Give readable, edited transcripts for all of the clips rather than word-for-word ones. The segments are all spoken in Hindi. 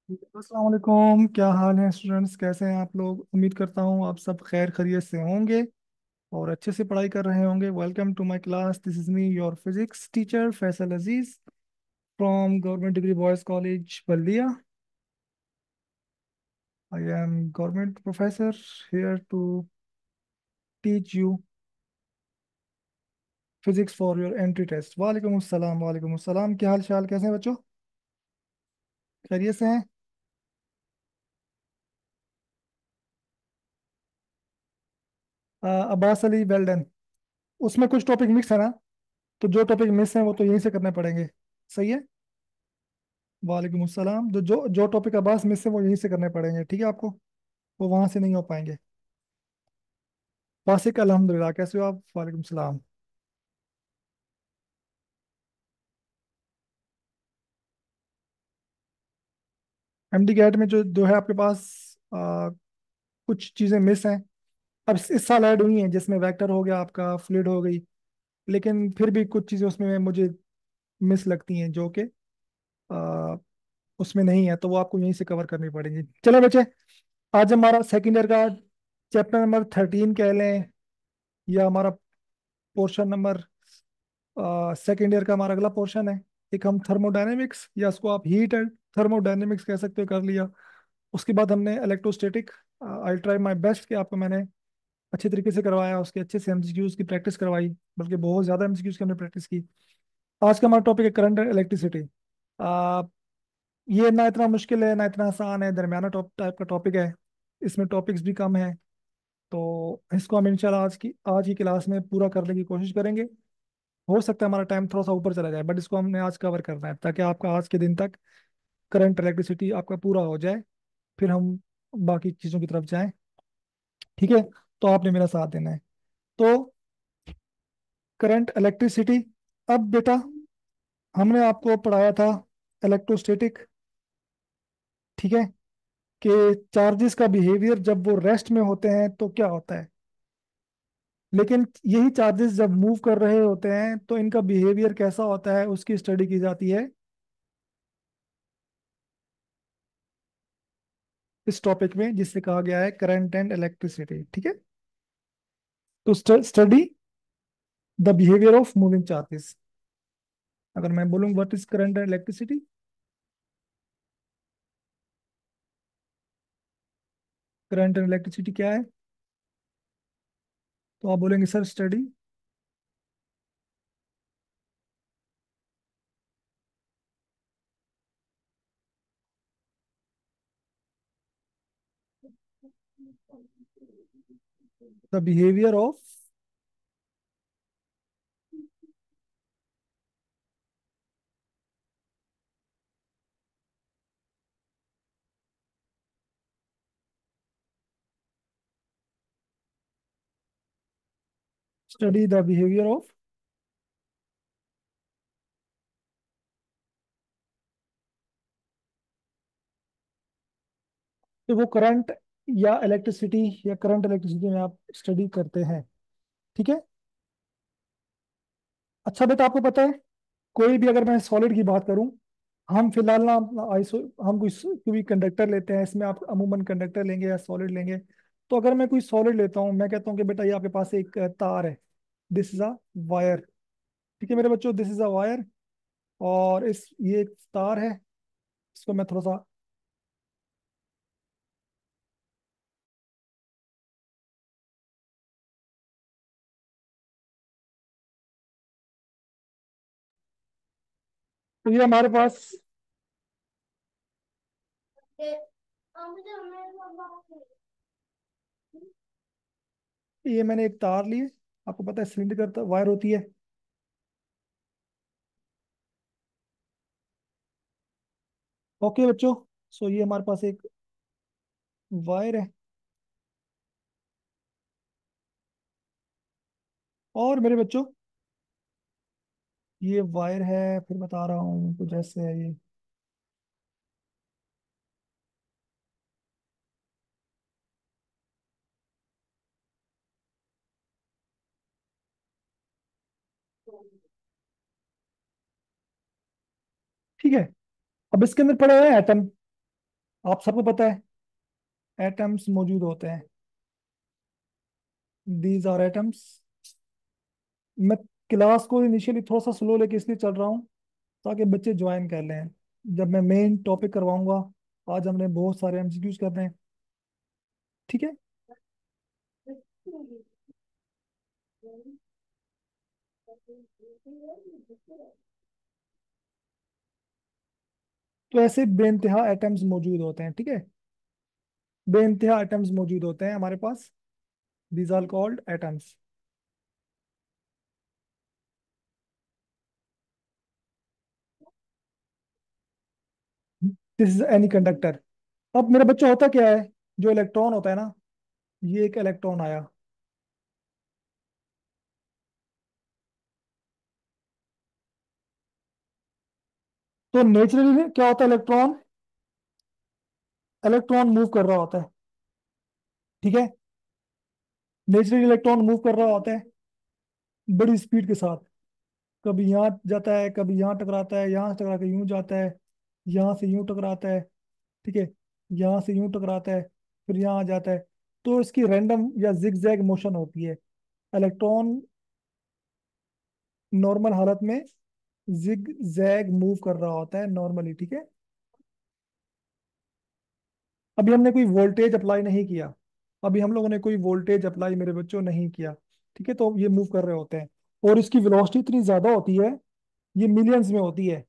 अस्सलाम वालेकुम। क्या हाल है स्टूडेंट्स? कैसे हैं आप लोग? उम्मीद करता हूँ आप सब खैर खैरियत से होंगे और अच्छे से पढ़ाई कर रहे होंगे। Welcome to my class. This is me your physics teacher Faisal Aziz from government degree boys college Baldia. I am government professor here to teach you physics for your entry test। वालेकुम अस्सलाम, वालेकुम अस्सलाम। क्या हाल चाल, कैसे हैं बच्चों? खैरियत से हैं? Abbas Ali, well done. उसमें कुछ टॉपिक मिक्स है ना, तो जो टॉपिक मिस हैं वो तो यहीं से करने पड़ेंगे। सही है। वालेकुम अस्सलाम। जो जो जो टॉपिक अब्बास मिस है वो यहीं से करने पड़ेंगे, ठीक है आपको? वो वहां से नहीं हो पाएंगे। वासिक अल्हम्दुलिल्लाह, कैसे हो आप? वालेकुम सलाम। एमडी कैट में जो जो है आपके पास, आ, कुछ चीज़ें मिस हैं। अब इस साल ऐड हुई हैं, जिसमें वेक्टर हो गया, आपका फ्लूइड हो गई। लेकिन फिर भी कुछ चीज़ें उसमें मुझे मिस लगती हैं जो कि आ, उसमें नहीं है, तो वो आपको यहीं से कवर करनी पड़ेगी। चलो बच्चे, आज हमारा सेकेंड ईयर का चैप्टर नंबर 13 कह लें, या हमारा पोर्शन नंबर सेकेंड ईयर का हमारा अगला पोर्शन है। एक हम थर्मोडायनेमिक्स, या उसको आप हीट एंड थर्मोडायनेमिक्स कह सकते हो, कर लिया। उसके बाद हमने electrostatic. I try my best कि आपको मैंने अच्छे तरीके से करवाया, उसके अच्छे से एमसीक्यूज की प्रैक्टिस करवाई, बल्कि बहुत ज़्यादा एमसीक्यूज की हमने प्रैक्टिस की। आज का हमारा टॉपिक है करंट एंड इलेक्ट्रिसिटी। आ, ये ना इतना मुश्किल है ना इतना आसान है, दरमियाना टॉप टाइप का टॉपिक है। इसमें टॉपिक्स भी कम है, तो इसको हम इंशाल्लाह आज की क्लास में पूरा करने की कोशिश करेंगे। हो सकता है हमारा टाइम थोड़ा सा ऊपर चला जाए, बट इसको हमने आज कवर करना है ताकि आपका आज के दिन तक करंट इलेक्ट्रिसिटी आपका पूरा हो जाए। फिर हम बाकी चीज़ों की तरफ जाएं। ठीक है, तो आपने मेरा साथ देना है। तो करंट इलेक्ट्रिसिटी। अब बेटा, हमने आपको पढ़ाया था इलेक्ट्रोस्टैटिक, ठीक है, कि चार्जेस का बिहेवियर जब वो रेस्ट में होते हैं तो क्या होता है। लेकिन यही चार्जेस जब मूव कर रहे होते हैं तो इनका बिहेवियर कैसा होता है, उसकी स्टडी की जाती है इस टॉपिक में, जिससे कहा गया है करंट एंड इलेक्ट्रिसिटी। ठीक है, तो study the behaviour of moving charges. अगर मैं बोलूँ what is current and electricity, current and electricity क्या है, तो आप बोलेंगे sir study. The behaviour of, study the behaviour of. तो वो करंट या इलेक्ट्रिसिटी, या करंट इलेक्ट्रिसिटी में आप स्टडी करते हैं। ठीक है। अच्छा बेटा, आपको पता है, कोई भी, अगर मैं सॉलिड की बात करूं, हम फिलहाल ना अपना आइसो हम कोई भी कंडक्टर लेते हैं, इसमें आप अमूमन कंडक्टर लेंगे या सॉलिड लेंगे। तो अगर मैं कोई सॉलिड लेता हूं, मैं कहता हूं कि बेटा ये आपके पास एक तार है, दिस इज अ वायर। ठीक है मेरे बच्चों, दिस इज अ वायर। और ये एक तार है, इसको मैं थोड़ा सा, तो ये हमारे पास, ये मैंने एक तार ली है। आपको पता है सिलेंडर वायर होती है। ओके बच्चों, सो ये हमारे पास एक वायर है। और मेरे बच्चों, ये वायर है, फिर बता रहा हूँ कुछ ऐसे है ये। ठीक है, अब इसके अंदर पड़े हुए हैं एटम। आप सबको पता है एटम्स मौजूद होते हैं। These are atoms. मैं क्लास को इनिशियली थोड़ा सा स्लो लेके इसलिए चल रहा हूँ ताकि बच्चे ज्वाइन कर लें। जब मैं मेन टॉपिक करवाऊंगा, आज हमने बहुत सारे एमसीक्यूज करने हैं। ठीक है। तो ऐसे बेइंतहा एटम्स मौजूद होते हैं, ठीक है। बेइंतहा एटम्स मौजूद होते हैं हमारे पास। These are called atoms. This is any conductor. अब मेरा बच्चा होता क्या है, जो इलेक्ट्रॉन होता है ना, ये एक इलेक्ट्रॉन आया। तो नेचुरली क्या होता है, इलेक्ट्रॉन इलेक्ट्रॉन मूव कर रहा होता है। ठीक है। नेचुरली इलेक्ट्रॉन मूव कर रहा होता है बड़ी स्पीड के साथ। कभी यहाँ जाता है, कभी यहाँ टकराता है, यहाँ से टकरा के यूं जाता है, यहाँ से यूं टकराता है। ठीक है। यहाँ से यूं टकराता है, फिर यहाँ आ जाता है। तो इसकी रैंडम या जिग जैग मोशन होती है। इलेक्ट्रॉन नॉर्मल हालत में जिग जैग मूव कर रहा होता है नॉर्मली। ठीक है। अभी हमने कोई वोल्टेज अप्लाई नहीं किया। अभी हम लोगों ने कोई वोल्टेज अप्लाई मेरे बच्चों नहीं किया। ठीक है, तो ये मूव कर रहे होते हैं। और इसकी वेलोसिटी इतनी ज्यादा होती है, ये मिलियंस में होती है।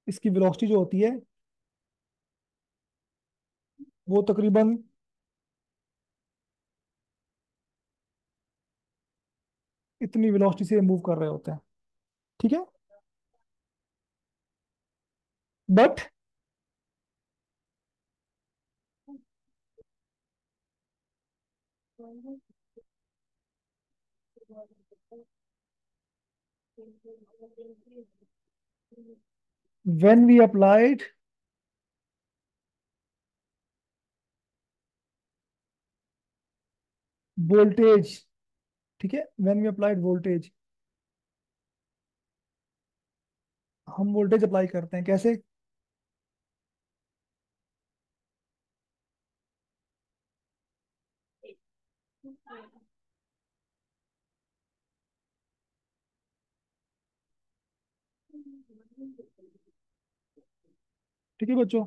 इसकी वेलोसिटी जो होती है वो तकरीबन इतनी वेलोसिटी से मूव कर रहे होते हैं। ठीक है। But when we applied voltage, ठीक है, व्हेन वी अप्लाइड वोल्टेज, हम वोल्टेज अप्लाई करते हैं कैसे। ठीक है बच्चों,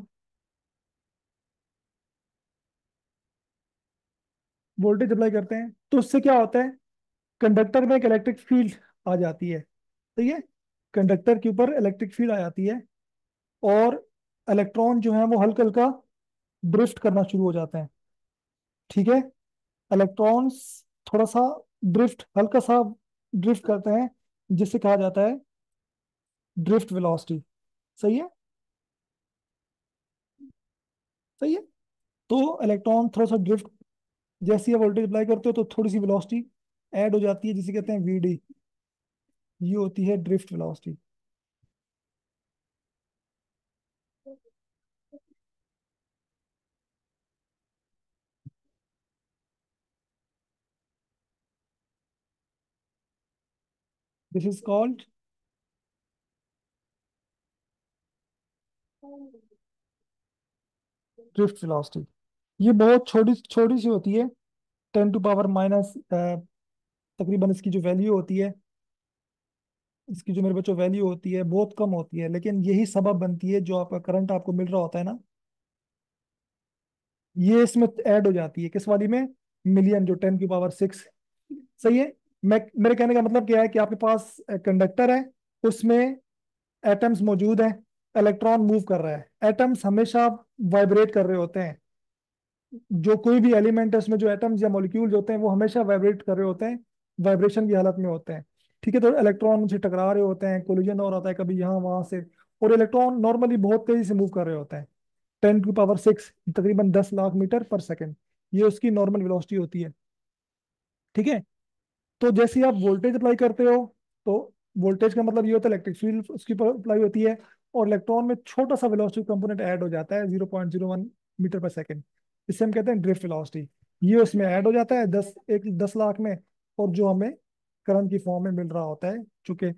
वोल्टेज अप्लाई करते हैं तो उससे क्या होता है, कंडक्टर में एक इलेक्ट्रिक फील्ड आ जाती है। सही है। कंडक्टर के ऊपर इलेक्ट्रिक फील्ड आ जाती है, और इलेक्ट्रॉन जो है वो हल्का हल्का ड्रिफ्ट करना शुरू हो जाते हैं। ठीक है। इलेक्ट्रॉन्स थोड़ा सा ड्रिफ्ट, हल्का सा ड्रिफ्ट करते हैं, जिसे कहा जाता है ड्रिफ्ट वेलोसिटी। सही है। सही है। तो इलेक्ट्रॉन थोड़ा सा ड्रिफ्ट, जैसे ही वोल्टेज अप्लाई करते हो तो थोड़ी सी वेलोसिटी ऐड हो जाती है, जिसे कहते हैं वीडी। ये होती है drift velocity. This is called drift velocity. ये बहुत छोटी छोटी सी होती है, 10 टू पावर माइनस, तकरीबन इसकी जो वैल्यू होती है, इसकी जो मेरे बच्चों वैल्यू होती है बहुत कम होती है, लेकिन यही सबब बनती है जो आपका करंट आपको मिल रहा होता है ना, ये इसमें ऐड हो जाती है। किस वाली में, मिलियन, जो 10 की पावर 6। सही है। मैं मेरे कहने का मतलब क्या है कि आपके पास कंडक्टर है, उसमें एटम्स मौजूद हैं, इलेक्ट्रॉन मूव कर रहा है। एटम्स हमेशा वाइब्रेट कर रहे होते हैं। जो कोई भी एलिमेंट है उसमें जो एटम्स या मॉलिक्यूल्स होते हैं वो हमेशा वाइब्रेट कर रहे होते हैं, वाइब्रेशन की हालत में होते हैं। ठीक है। तो इलेक्ट्रॉन उनसे टकरा रहे होते हैं, कोलिजन हो रहा है कभी यहाँ वहां से। और इलेक्ट्रॉन नॉर्मली बहुत तेजी से मूव कर रहे होते हैं, 10 की पावर 6, तकरीबन 10 लाख मीटर पर सेकेंड। ये उसकी नॉर्मल वेलोसिटी होती है। ठीक है। तो जैसे ही आप वोल्टेज अप्लाई करते हो, तो वोल्टेज का मतलब ये होता है इलेक्ट्रिक फील्ड उसकी पर अप्लाई होती है, और इलेक्ट्रॉन में छोटा सा वेलोसिटी कंपोनेंट ऐड हो जाता है, 0.01 मीटर पर सेकेंड। इससे हम कहते हैं ड्रिफ्ट वेलोसिटी। ये उसमें ऐड हो जाता है 10 लाख में, और जो हमें करंट की फॉर्म में मिल रहा होता है, चूंकि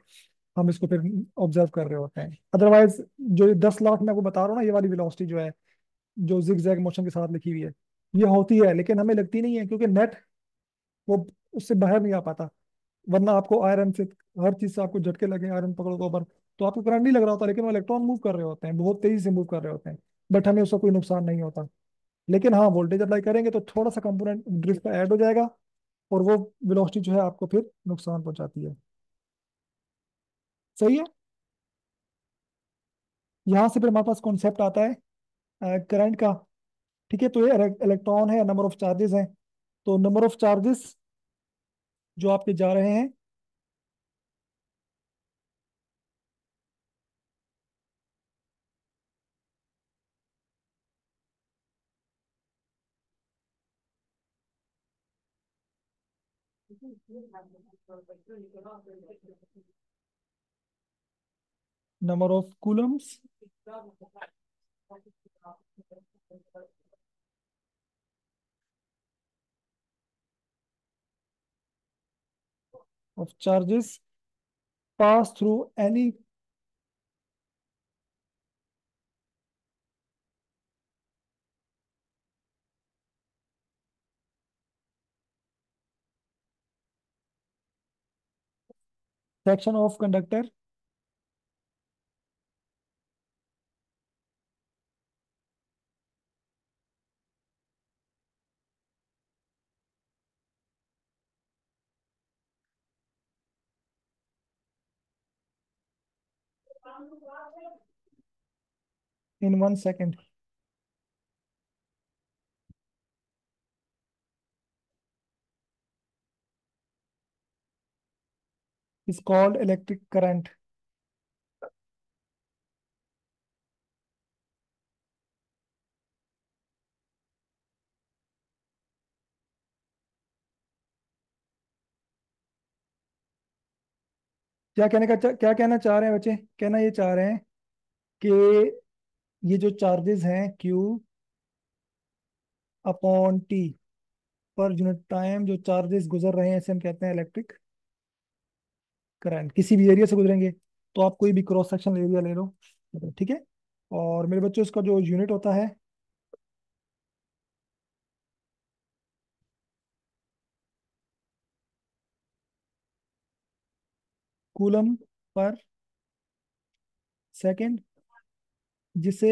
हम इसको फिर ऑब्जर्व कर रहे होते हैं। अदरवाइज जो 10 लाख मैं आपको बता रहा हूँ ना, ये वाली वेलोसिटी जो है, जो जिग जैग मोशन के साथ लिखी हुई है, ये होती है, लेकिन हमें लगती नहीं है क्योंकि नेट वो उससे बाहर नहीं आ पाता। वरना आपको आयरन से, हर चीज से आपको झटके लगे, आयरन पकड़ो तो ऊपर, तो आपको करंट नहीं लग रहा होता, लेकिन वो इलेक्ट्रॉन मूव कर रहे होते हैं, बहुत तेजी से मूव कर रहे होते हैं, बट हमें उसका कोई नुकसान नहीं होता। लेकिन हाँ, वोल्टेज अप्लाई करेंगे तो थोड़ा सा कंपोनेंट ड्रिफ्ट का ऐड हो जाएगा, और वो वेलोसिटी जो है आपको फिर नुकसान पहुंचाती है। सही है। यहाँ से फिर हमारे पास कॉन्सेप्ट आता है करंट का। ठीक है, तो ये इलेक्ट्रॉन है, नंबर ऑफ चार्जेस हैं। तो नंबर ऑफ चार्जेस जो आपके जा रहे हैं, number of Coulomb's of charges pass through any section of conductor in 1 second is called electric current. क्या कहना चाह रहे हैं बच्चे? कहना ये चाह रहे हैं कि ये जो चार्जेस हैं Q upon T, per unit time जो चार्जेस गुजर रहे हैं, इसे हम कहते हैं इलेक्ट्रिक करंट। किसी भी एरिया से गुजरेंगे, तो आप कोई भी क्रॉस सेक्शन एरिया ले लो, ठीक है। और मेरे बच्चों, इसका जो यूनिट होता है कूलम पर सेकंड, जिसे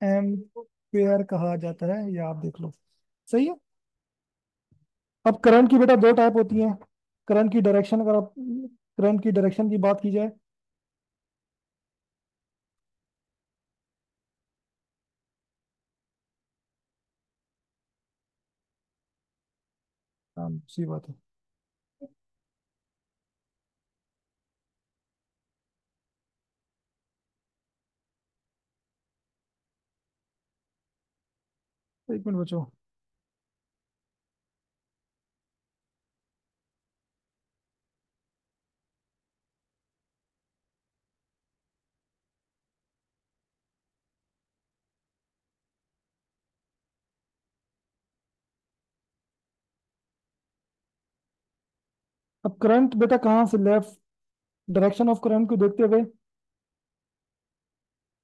एम्पेयर कहा जाता है, या आप देख लो। सही है। अब करंट की बेटा दो टाइप होती हैं। करंट की डायरेक्शन, अगर आप करंट की डायरेक्शन की बात की जाए, हाँ सही बात है। एक मिनट बचो। अब करंट बेटा कहाँ से, लेफ्ट डायरेक्शन ऑफ करंट को देखते हुए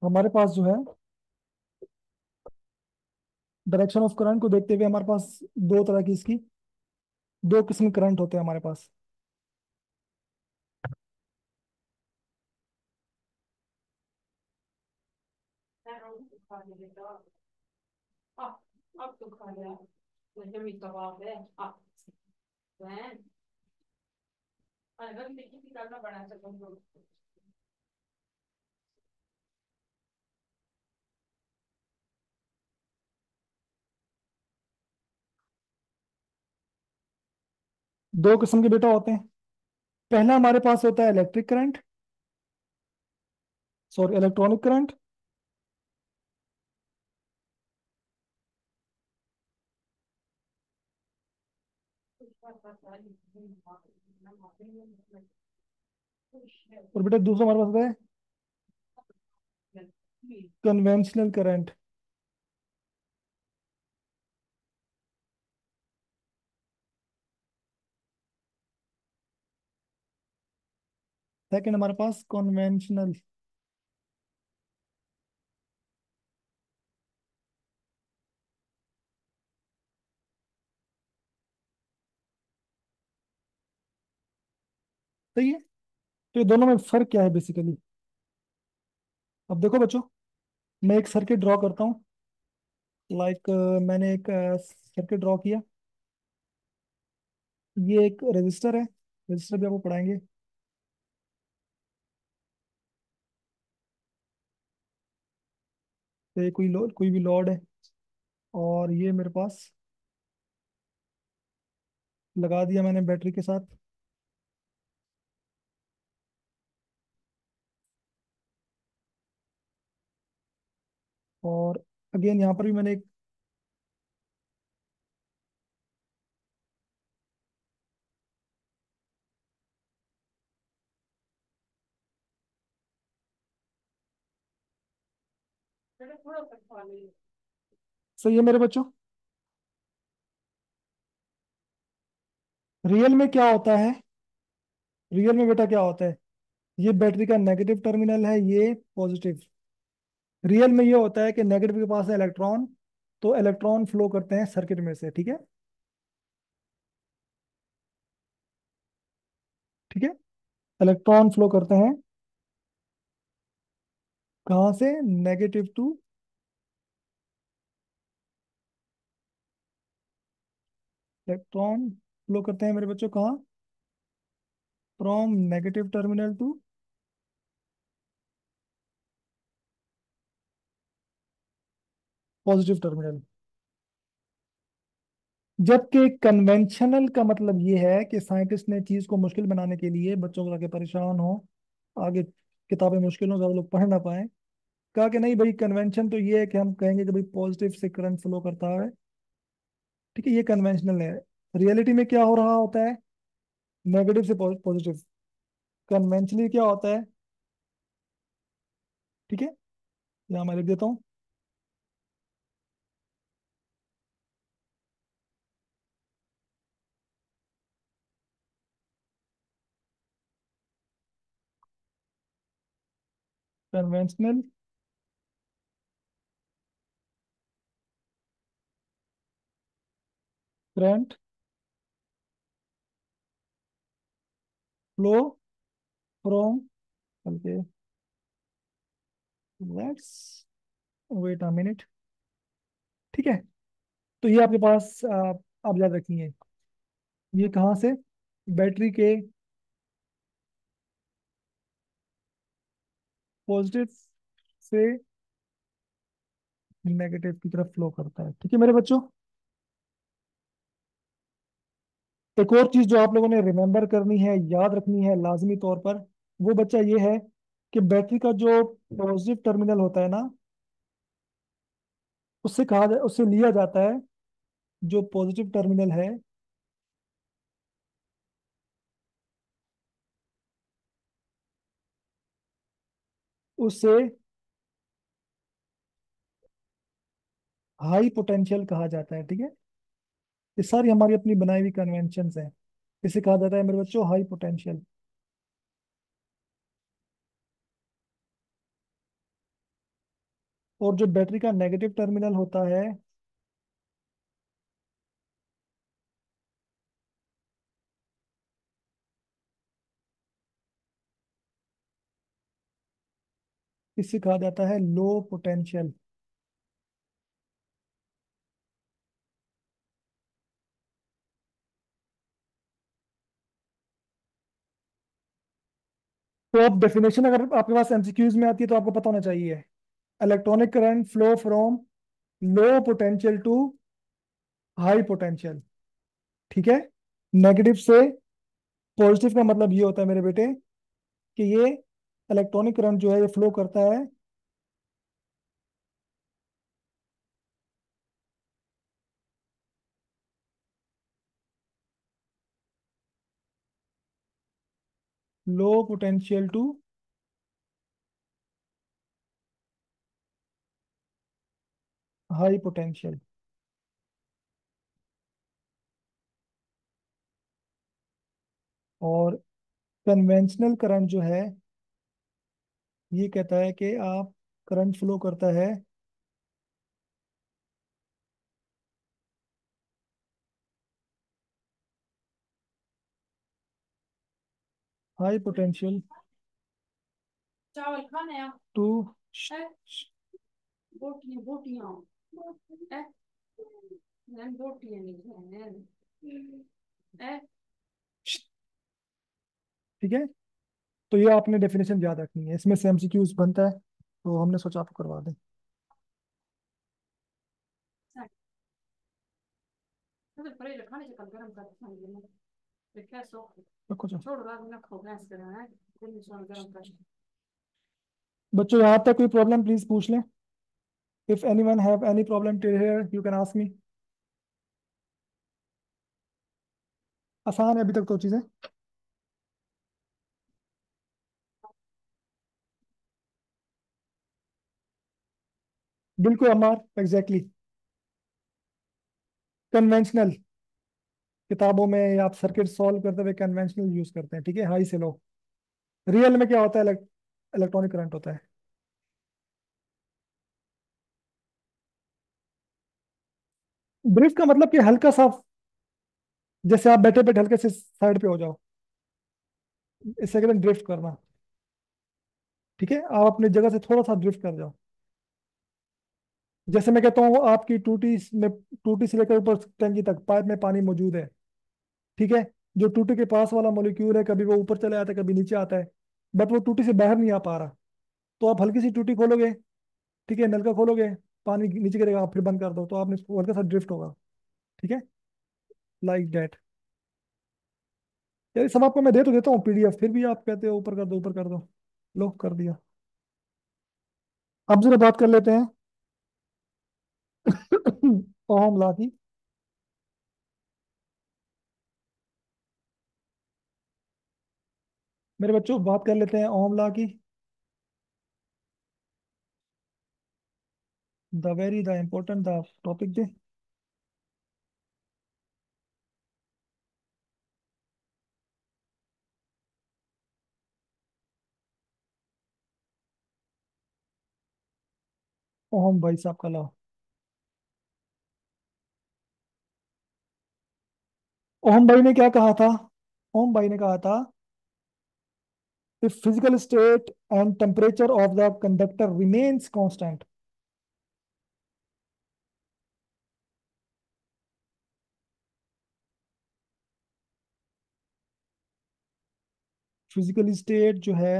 हमारे पास जो है, डायरेक्शन ऑफ करंट को देखते हुए हमारे पास दो तरह की इसकी, दो किस्म के करंट होते हैं हमारे पास। दो किस्म के बेटा होते हैं। पहला हमारे पास होता है electric current, sorry electronic current. और बेटा दूसरा हमारे पास होता है कन्वेंशनल करंट। सेकंड हमारे पास कन्वेंशनल। सही है। तो ये दोनों में फर्क क्या है बेसिकली? अब देखो बच्चों, मैं एक सर्किट ड्रॉ करता हूँ। लाइक मैंने एक सर्किट ड्रॉ किया। ये एक रजिस्टर है, रजिस्टर भी आपको पढ़ाएंगे। तो ये कोई लोड, कोई भी लोड है, और ये मेरे पास लगा दिया मैंने बैटरी के साथ। और अगेन यहाँ पर भी मैंने एक, सही है मेरे बच्चों। रियल में क्या होता है? रियल में बेटा क्या होता है? ये बैटरी का नेगेटिव टर्मिनल है, ये पॉजिटिव। रियल में ये होता है कि नेगेटिव के पास है इलेक्ट्रॉन, तो इलेक्ट्रॉन फ्लो करते हैं सर्किट में से, ठीक है। ठीक है, इलेक्ट्रॉन फ्लो करते हैं कहाँ से? नेगेटिव टू, इलेक्ट्रॉन फ्लो करते हैं मेरे बच्चों कहाँ? From negative terminal to positive terminal. जबकि कन्वेंशनल का मतलब ये है कि साइंटिस्ट ने चीज को मुश्किल बनाने के लिए, बच्चों को ताकि परेशान हो, आगे किताबें मुश्किल हो, ज्यादा लोग पढ़ ना पाए, कहा कि नहीं भाई, कन्वेंशन तो ये है कि हम कहेंगे कि भाई पॉजिटिव से करंट फ्लो करता है। ठीक है, ये कन्वेंशनल है। रियलिटी में क्या हो रहा होता है? नेगेटिव से पॉजिटिव। कन्वेंशनली क्या होता है? ठीक है, यहाँ मैं लिख देता हूँ। Conventional current flow from, okay, let's wait a minute. ठीक है, तो ये आपके पास आप याद रखिए, ये कहाँ से? बैटरी के पॉजिटिव से नेगेटिव की तरफ फ्लो करता है। ठीक है मेरे बच्चों। एक और चीज जो आप लोगों ने रिमेम्बर करनी है, याद रखनी है लाजमी तौर पर, वो बच्चा ये है कि बैटरी का जो पॉजिटिव टर्मिनल होता है ना, उससे लिया जाता है, जो पॉजिटिव टर्मिनल है उससे हाई पोटेंशियल कहा जाता है। ठीक है, ये सारी हमारी अपनी बनाई हुई कन्वेंशन है। इसे कहा जाता है मेरे बच्चों हाई पोटेंशियल। और जो बैटरी का नेगेटिव टर्मिनल होता है, इसे कहा जाता है लो पोटेंशियल। तो अब डेफिनेशन अगर आपके पास एमसीक्यूज में आती है तो आपको पता होना चाहिए। Electronic current flow from low potential to high potential. ठीक है, नेगेटिव से पॉजिटिव का मतलब ये होता है मेरे बेटे कि ये इलेक्ट्रॉनिक करंट जो है ये फ्लो करता है low potential to high potential. और कन्वेंशनल करंट जो है ये कहता है कि आप करंट फ्लो करता है हाई पोटेंशियल चावल खाने हैं। टू हैं? बोटियां बोटियां हैं? नहीं बोटियां नहीं है हैं? ठीक है। तो ये आपने डेफिनेशन याद रखनी है, इसमें से एमसीक्यूज बनता है, तो हमने सोचा आपको करवा दें। तो परे खाने से कल गरम कर खाएंगे। देखा सो रखो जो। छोड़ रहा ना खो गैस करना है। दिन में गरम कर। बच्चों यहाँ तक कोई प्रॉब्लम प्लीज पूछ लें। If anyone have any problem till here you can ask मी। आसान है अभी तक तो चीजें। बिल्कुल अमार, एग्जैक्टली। कन्वेंशनल किताबों में आप सर्किट सॉल्व करते हुए कन्वेंशनल यूज करते हैं, ठीक है, हाई से लो। रियल में क्या होता है, इलेक्ट्रॉनिक करंट होता है। ड्रिफ्ट का मतलब कि हल्का सा, जैसे आप बैठे बैठे हल्के से साइड पे हो जाओ, इससे कहते हैं ड्रिफ्ट करना। ठीक है, आप अपनी जगह से थोड़ा सा ड्रिफ्ट कर जाओ। जैसे मैं कहता हूँ आपकी टूटी में, टूटी से लेकर ऊपर टंकी तक पाइप में पानी मौजूद है। ठीक है। जो टूटी के पास वाला मॉलिक्यूल है, कभी वो ऊपर चले आता है, कभी नीचे आता है, बट वो टूटी से बाहर नहीं आ पा रहा। तो आप हल्की सी टूटी खोलोगे, ठीक है, नलका खोलोगे, पानी नीचे गिरेगा, आप फिर बंद कर दो, तो आपने हल्का सा ड्रिफ्ट होगा। ठीक है, लाइक दैट। यार ये सब आपको मैं दे तो देता हूँ पीडीएफ, फिर भी आप कहते हो ऊपर कर दो ऊपर कर दो। लो कर दिया। अब जरा बात कर लेते हैं ओहम लॉ की। मेरे बच्चों बात कर लेते हैं ओहम लॉ की। The very the important the topic they. Ohm भाई साहब का लॉ। ओहम भाई ने क्या कहा था? ओहम भाई ने कहा था, if physical state and temperature of the conductor remains constant, physical state जो है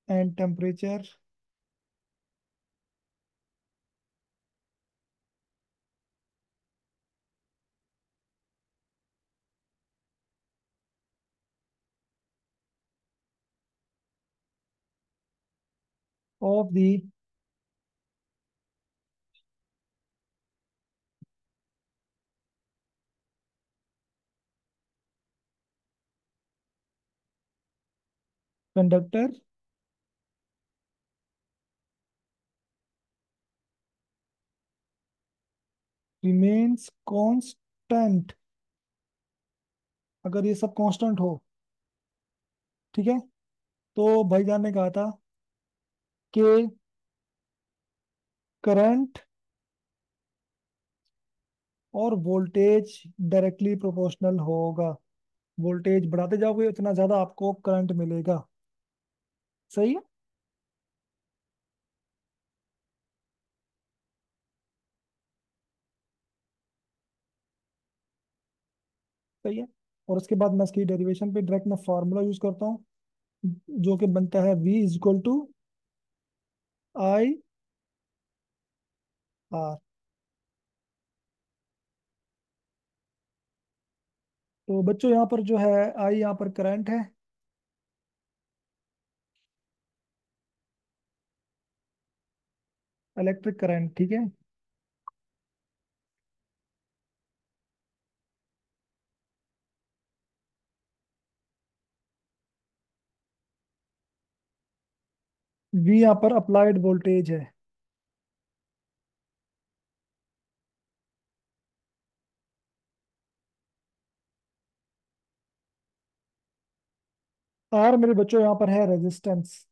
and temperature of the conductor remains constant. अगर ये सब कांस्टेंट हो, ठीक है, तो भाईजान ने कहा था कि करंट और वोल्टेज डायरेक्टली प्रोपोर्शनल होगा। वोल्टेज बढ़ाते जाओगे उतना ज्यादा आपको करंट मिलेगा। सही है। सही है। और उसके बाद मैं इसकी डेरिवेशन पे डायरेक्ट मैं फार्मूला यूज करता हूँ, जो कि बनता है V is equal to I R. तो बच्चों यहाँ पर जो है आई, यहाँ पर करंट है, इलेक्ट्रिक करंट, ठीक है। V यहाँ पर अप्लाइड वोल्टेज है। आर मेरे बच्चों यहाँ पर है रेजिस्टेंस।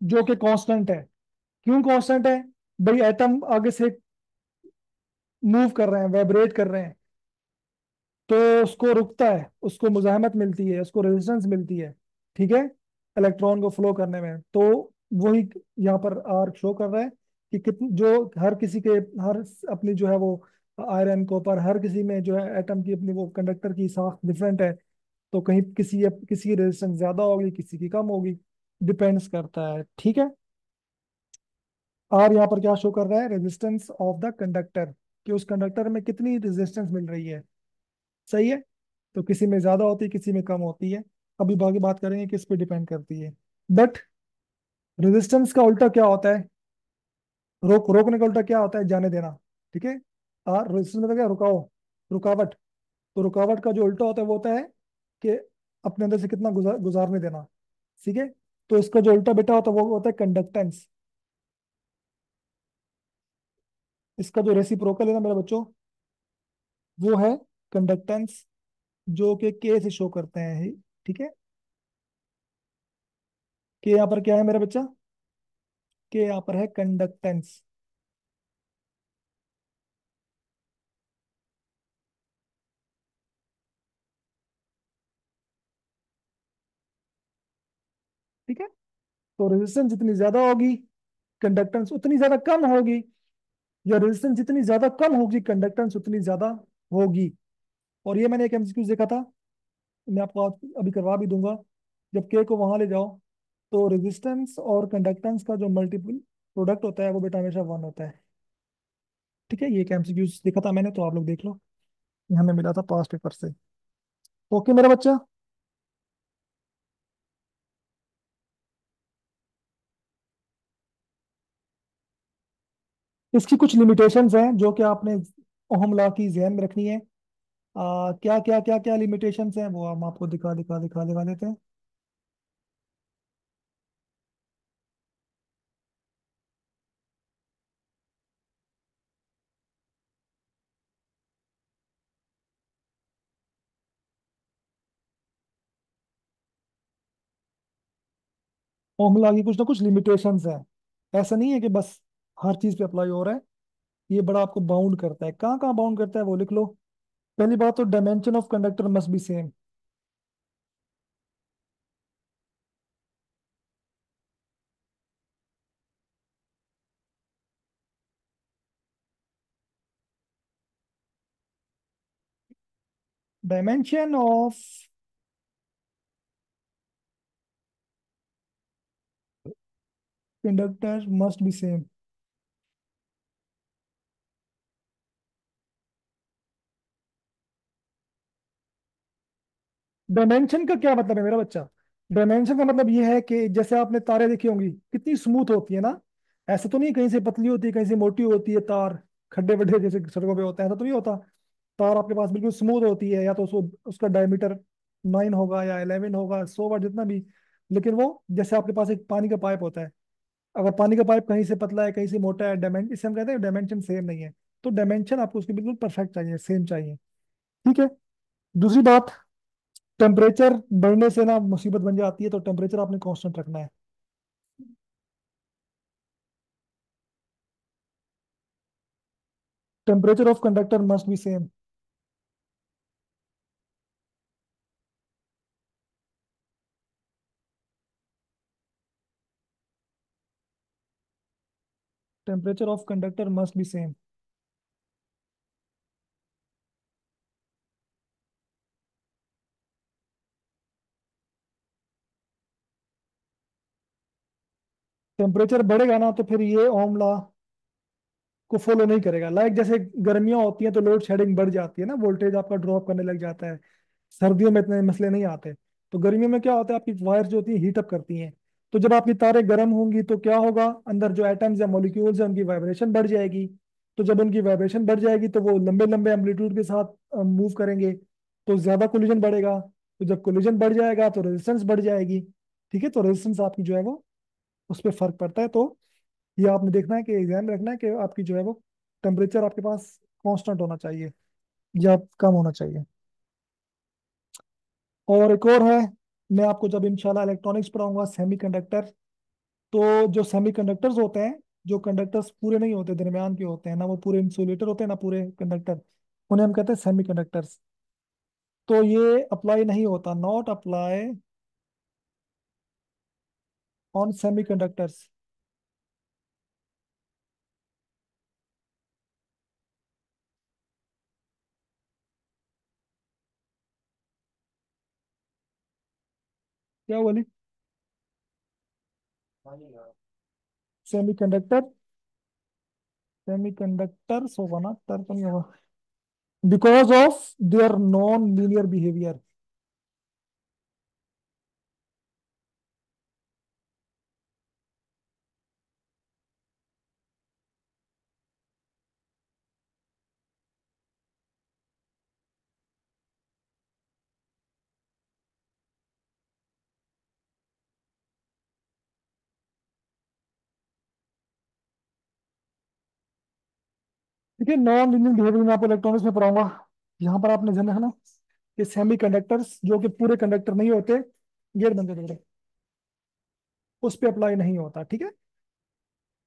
जो कि कांस्टेंट है। क्यों कांस्टेंट है? भाई एटम आगे से मूव कर रहे हैं, वाइब्रेट कर रहे हैं, तो उसको रुकता है, उसको मुजाहमत मिलती है, उसको रेजिस्टेंस मिलती है। ठीक है, इलेक्ट्रॉन को फ्लो करने में। तो वही यहाँ पर आर्क शो कर रहा है कि कितनी जो हर किसी के, हर अपनी जो है वो आयरन कॉपर, हर किसी में जो है एटम की अपनी वो कंडक्टर की साख डिफरेंट है। तो कहीं किसी की रेजिस्टेंस ज्यादा होगी, किसी की कम होगी, डिपेंड्स करता है। ठीक है। और यहाँ पर क्या शो कर रहा है? रेजिस्टेंस ऑफ द कंडक्टर, कि उस कंडक्टर में कितनी रेजिस्टेंस मिल रही है। सही है। तो किसी में ज्यादा होती है, किसी में कम होती है। अभी बाकी बात करेंगे किस पे डिपेंड करती है। बट रेजिस्टेंस का उल्टा क्या होता है? रोकने का उल्टा क्या होता है? जाने देना। ठीक है। और रेजिस्टेंस मतलब क्या? रुकाओ, रुकावट। तो रुकावट का जो उल्टा होता है वो होता है कि अपने अंदर से कितना गुजारने देना। ठीक है। तो इसका जो उल्टा बेटा होता है वो होता है कंडक्टेंस। इसका जो रेसिप्रोकल है ना मेरे बच्चों, वो है कंडक्टेंस, जो कि के से शो करते हैं। ठीक है। के यहाँ पर क्या है मेरा बच्चा? के यहाँ पर है कंडक्टेंस। ठीक है। तो रेजिस्टेंस जितनी ज्यादा होगी, कंडक्टेंस उतनी ज्यादा कम होगी, या रेजिस्टेंस जितनी ज्यादा कम होगी, कंडक्टेंस उतनी ज्यादा होगी। और ये मैंने एक एमसीक्यू देखा था, मैं आपको आज अभी करवा भी दूंगा। जब के को वहां ले जाओ, तो रेजिस्टेंस और कंडक्टेंस का जो मल्टीपल प्रोडक्ट होता है वो बेटा हमेशा वन होता है। ठीक है, ये एक एमसीक्यू देखा था मैंने, तो आप लोग देख लो, ये हमें मिला था पास्ट पेपर से। ओके मेरा बच्चा। इसकी कुछ लिमिटेशंस हैं जो कि आपने ओहम लॉ की ध्यान में रखनी है। क्या क्या क्या क्या लिमिटेशंस हैं वो हम आपको दिखा देते हैं। ओहम लॉ की कुछ ना कुछ लिमिटेशंस हैं। ऐसा नहीं है कि बस हर चीज पे अप्लाई हो रहा है। ये बड़ा आपको बाउंड करता है, कहाँ कहाँ बाउंड करता है वो लिख लो। पहली बात तो dimension of conductor must be same. Dimension of conductor must be same. Dimension का क्या मतलब है मेरा बच्चा? डायमेंशन का मतलब ये है कि जैसे आपने तारे देखी होंगी, कितनी स्मूथ होती है ना। ऐसा तो नहीं कहीं से पतली होती है, कहीं से मोटी होती है तार, खड्डे वड्डे जैसे सड़कों पे होता है, ऐसा तो नहीं होता। तार आपके पास बिल्कुल स्मूथ होती है, या तो उसका डायमीटर 9 होगा या 11 होगा, 100 वाट जितना भी। लेकिन वो जैसे आपके पास एक पानी का पाइप होता है, अगर पानी का पाइप कहीं से पतला है, कहीं से मोटा है, डायमेंशन, इसे हम कहते हैं डायमेंशन सेम नहीं है। तो डायमेंशन आपको उसकी बिल्कुल परफेक्ट चाहिए, सेम चाहिए। ठीक है। दूसरी बात, टेम्परेचर बढ़ने से ना मुसीबत बन जाती है, तो टेम्परेचर आपने कांस्टेंट रखना है। Temperature of conductor must be same. Temperature of conductor must be same. Temperature बढ़ेगा ना तो फिर ये ओम लॉ को फॉलो नहीं करेगा। लाइक जैसे गर्मियां होती हैं तो लोड शेडिंग बढ़ जाती है ना, वोल्टेज आपका ड्रॉप करने लग जाता है। सर्दियों में इतने मसले नहीं आते। तो गर्मियों में क्या होता है, आपकी वायर जो होती है हीट अप करती हैं। तो जब आपकी तारें गर्म होंगी तो क्या होगा, अंदर जो एटम्स या मॉलिक्यूल्स हैं उनकी वाइब्रेशन बढ़ जाएगी। तो जब उनकी वाइब्रेशन बढ़ जाएगी तो वो लंबे लंबे एम्पलीट्यूड के साथ मूव करेंगे, तो ज्यादा कोलिजन बढ़ेगा। तो जब कोलिजन बढ़ जाएगा तो रेजिस्टेंस बढ़ जाएगी। ठीक है। तो रेजिस्टेंस आपकी जो है वो, उस पर फर्क पड़ता है। तो ये आपने देखना है कि ध्यान में रखना है कि आपकी जो है वो टेम्परेचर आपके पास कांस्टेंट होना चाहिए, या कम होना चाहिए। और एक और है, मैं आपको जब इंशाल्लाह इलेक्ट्रॉनिक्स पढ़ाऊंगा, सेमीकंडक्टर, तो जो सेमीकंडक्टर्स होते हैं, जो कंडक्टर्स पूरे नहीं होते, दरमियान के होते हैं ना, वो पूरे इंसुलेटर होते हैं ना पूरे कंडक्टर, उन्हें हम कहते हैं सेमीकंडक्टर्स। तो ये अप्लाई नहीं होता, नॉट अप्लाई ऑन सेमीकंडक्टर्स। क्या बोली? सेमीकंडक्टर, सेमीकंडक्टर्स होगा ना, तर तो नहीं होगा, because of their non linear behaviour. ठीक है, नॉन लीनियर बिहेवियर में आपको इलेक्ट्रॉनिक्स में पढ़ाऊंगा। यहाँ पर आपने जाना है ना कि सेमीकंडक्टर्स जो कि पूरे कंडक्टर नहीं होते, गेट बंद कर दो, उस पर अप्लाई नहीं होता, ठीक है।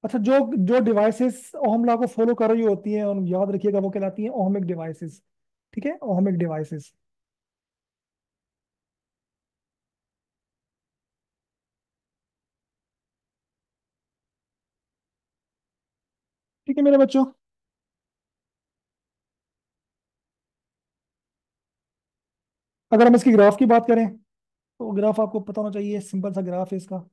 अच्छा, जो जो डिवाइसेस ओहम लॉ को फॉलो कर रही होती हैं, और याद रखिएगा वो कहलाती हैं ओहमिक डिवाइसेस। ठीक है, ओहमिक डिवाइसेस। ठीक है मेरे बच्चों, अगर हम इसकी ग्राफ की बात करें, तो ग्राफ आपको पता होना चाहिए, सिंपल सा ग्राफ है इसका।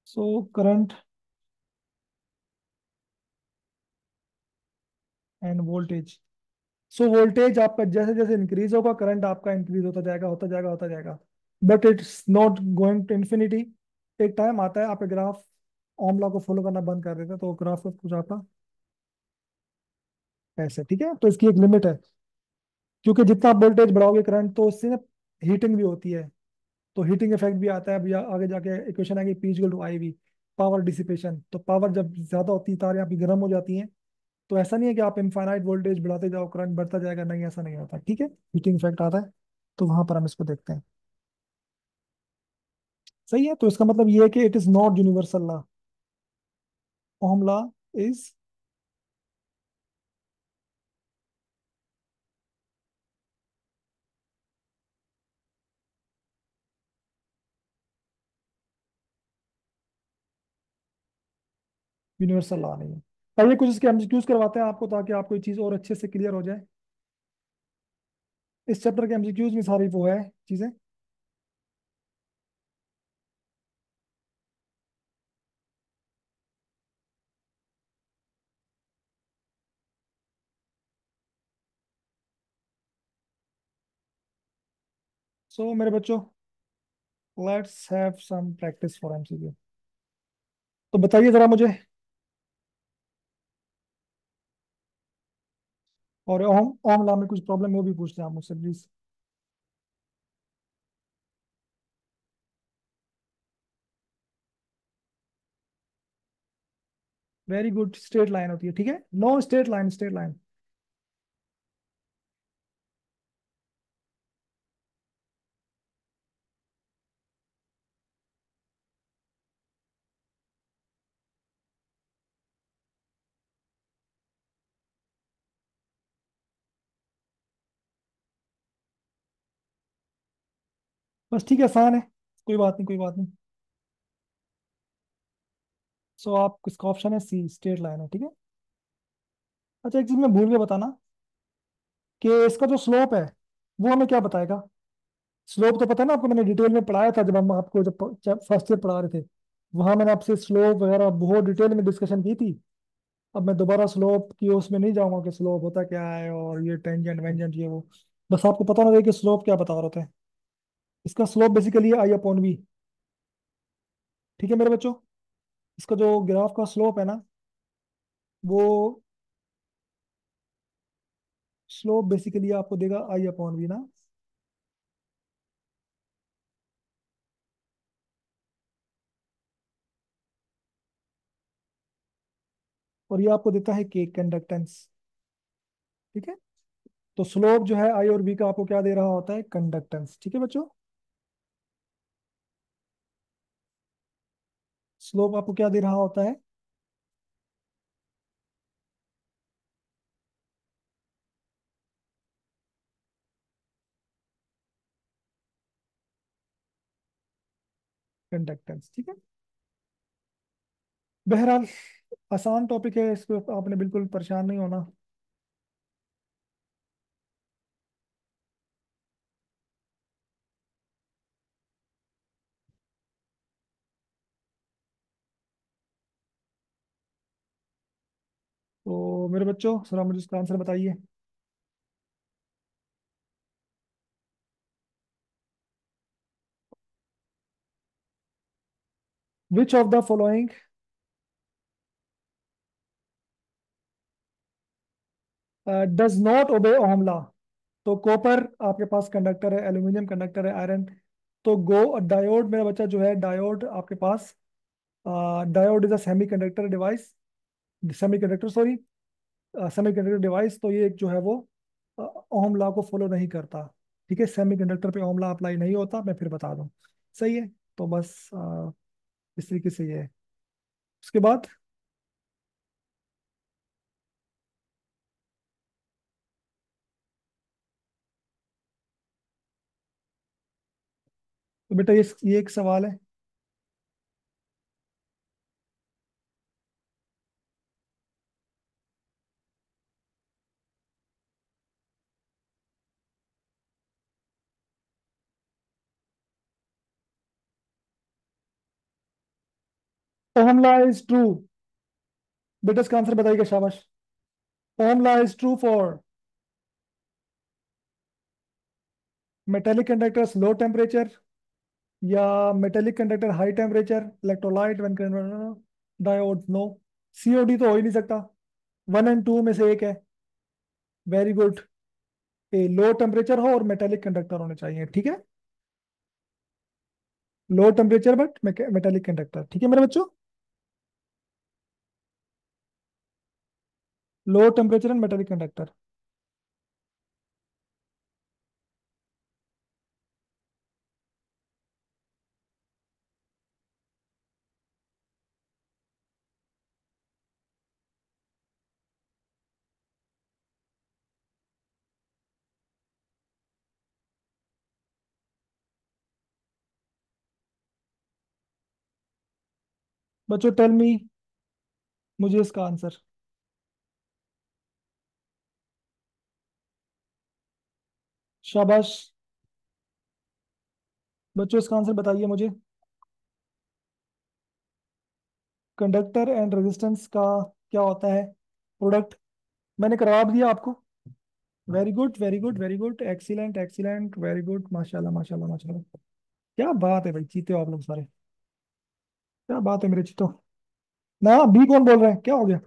So current end voltage. So voltage आपका जैसे जैसे इंक्रीज होगा, करंट आपका इंक्रीज होता जाएगा, होता जाएगा, होता जाएगा। But it's not going to infinity. एक टाइम आता है, आप ग्राफ ओम लॉ को फॉलो करना बंद कर देते हैं, तो ग्राफ हो जाता ऐसे। ठीक है, तो इसकी एक लिमिट है, क्योंकि जितना आप वोल्टेज बढ़ाओगे करंट, तो उससे ना हीटिंग भी होती है, तो हीटिंग इफेक्ट भी आता है। अभी आगे जाके इक्वेशन आएगी, P equal to I V, power dissipation. तो पावर जब ज्यादा होती है, तार यहाँ पे गर्म हो जाती हैं। तो ऐसा नहीं है कि आप इनफाइनाइट वोल्टेज बढ़ाते जाओ करंट बढ़ता जाएगा, नहीं ऐसा नहीं होता, ठीक है। हीटिंग इफेक्ट आता है, तो वहां पर हम इसको देखते हैं। सही है, तो इसका मतलब ये है कि it is not universal law. Ohm law is universal law नहीं है। आइए कुछ इसके एमसीक्यूज करवाते हैं आपको, ताकि आपको ये चीज और अच्छे से क्लियर हो जाए। इस चैप्टर के एमसीक्यूज में सारी वो है चीजें। सो मेरे बच्चों, let's have some practice for MCQ. तो बताइए जरा मुझे, और ओम ओम लॉ में कुछ प्रॉब्लम है वो भी पूछते हैं आप मुझसे please. Very good, straight line होती है, ठीक है, no straight line, straight line. बस ठीक है, आसान है, कोई बात नहीं, कोई बात नहीं। सो आप किसका ऑप्शन है, सी, स्ट्रेट लाइन है, ठीक है। अच्छा, एक चीज मैं भूल के बताना, कि इसका जो स्लोप है वो हमें क्या बताएगा। स्लोप तो पता है ना आपको, मैंने डिटेल में पढ़ाया था जब हम आपको, जब फर्स्ट ईयर पढ़ा रहे थे, वहां मैंने आपसे स्लोप वगैरह बहुत डिटेल में डिस्कशन की थी। अब मैं दोबारा स्लोप की उसमें नहीं जाऊंगा कि स्लोप होता क्या है, और ये टेंजेंट वेंजेंट ये वो। बस आपको पता होना चाहिए कि स्लोप क्या बता रहे होते हैं। इसका slope basically I upon V. ठीक है मेरे बच्चों, इसका जो ग्राफ का स्लोप है ना, वो स्लोप बेसिकली आपको देगा आई अपॉन वी ना। और ये आपको देता है के कंडक्टेंस। ठीक है। तो स्लोप जो है आई और वी का आपको क्या दे रहा होता है, कंडक्टेंस। ठीक है बच्चों। स्लोप आपको क्या दे रहा होता है, कंडक्टेंस। ठीक है। बहरहाल आसान टॉपिक है, इसको आपने बिल्कुल परेशान नहीं होना। तो मेरे बच्चों जरा मुझे इसका आंसर बताइए। Which of the following does not obey Ohm law. तो कॉपर आपके पास कंडक्टर है, एल्यूमिनियम कंडक्टर है, आयरन। तो गो डायोड मेरा बच्चा जो है, डायोड आपके पास, diode is a semi conductor device, semi conductor sorry, semi conductor device. तो ये एक जो है वो ओहम लॉ को फॉलो नहीं करता। ठीक है, सेमी कंडक्टर पे ओहम लॉ अप्लाई नहीं होता, मैं फिर बता दूं। सही है। तो बस इस तरीके से ये है। उसके बाद तो बेटा ये एक सवाल है। Ohm law is true. बेटा इसका आंसर बताइएगा, शाबाश। Ohm law is true for metallic conductors low temperature, या metallic conductor high temperature, electrolyte one, diode no. COD तो हो ही नहीं सकता। वन एंड टू में से एक है। Very good. ए लो टेम्परेचर हो और मेटेलिक कंडक्टर होने चाहिए। ठीक है। Low temperature but metallic conductor. ठीक है मेरे बच्चों। Low temperature and metallic conductor. बच्चों टेल मी, मुझे इसका आंसर। शाबाश। बच्चों इसका आंसर बताइए मुझे। कंडक्टर एंड रेजिस्टेंस का क्या होता है, प्रोडक्ट। मैंने करवा भी दिया आपको। Very good very good very good, excellent excellent, very good, माशाल्लाह माशाल्लाह माशाल्लाह। क्या बात है भाई, जीते हो आप लोग सारे। क्या बात है मेरे चीतो। ना बी कौन बोल रहे हैं, क्या हो गया।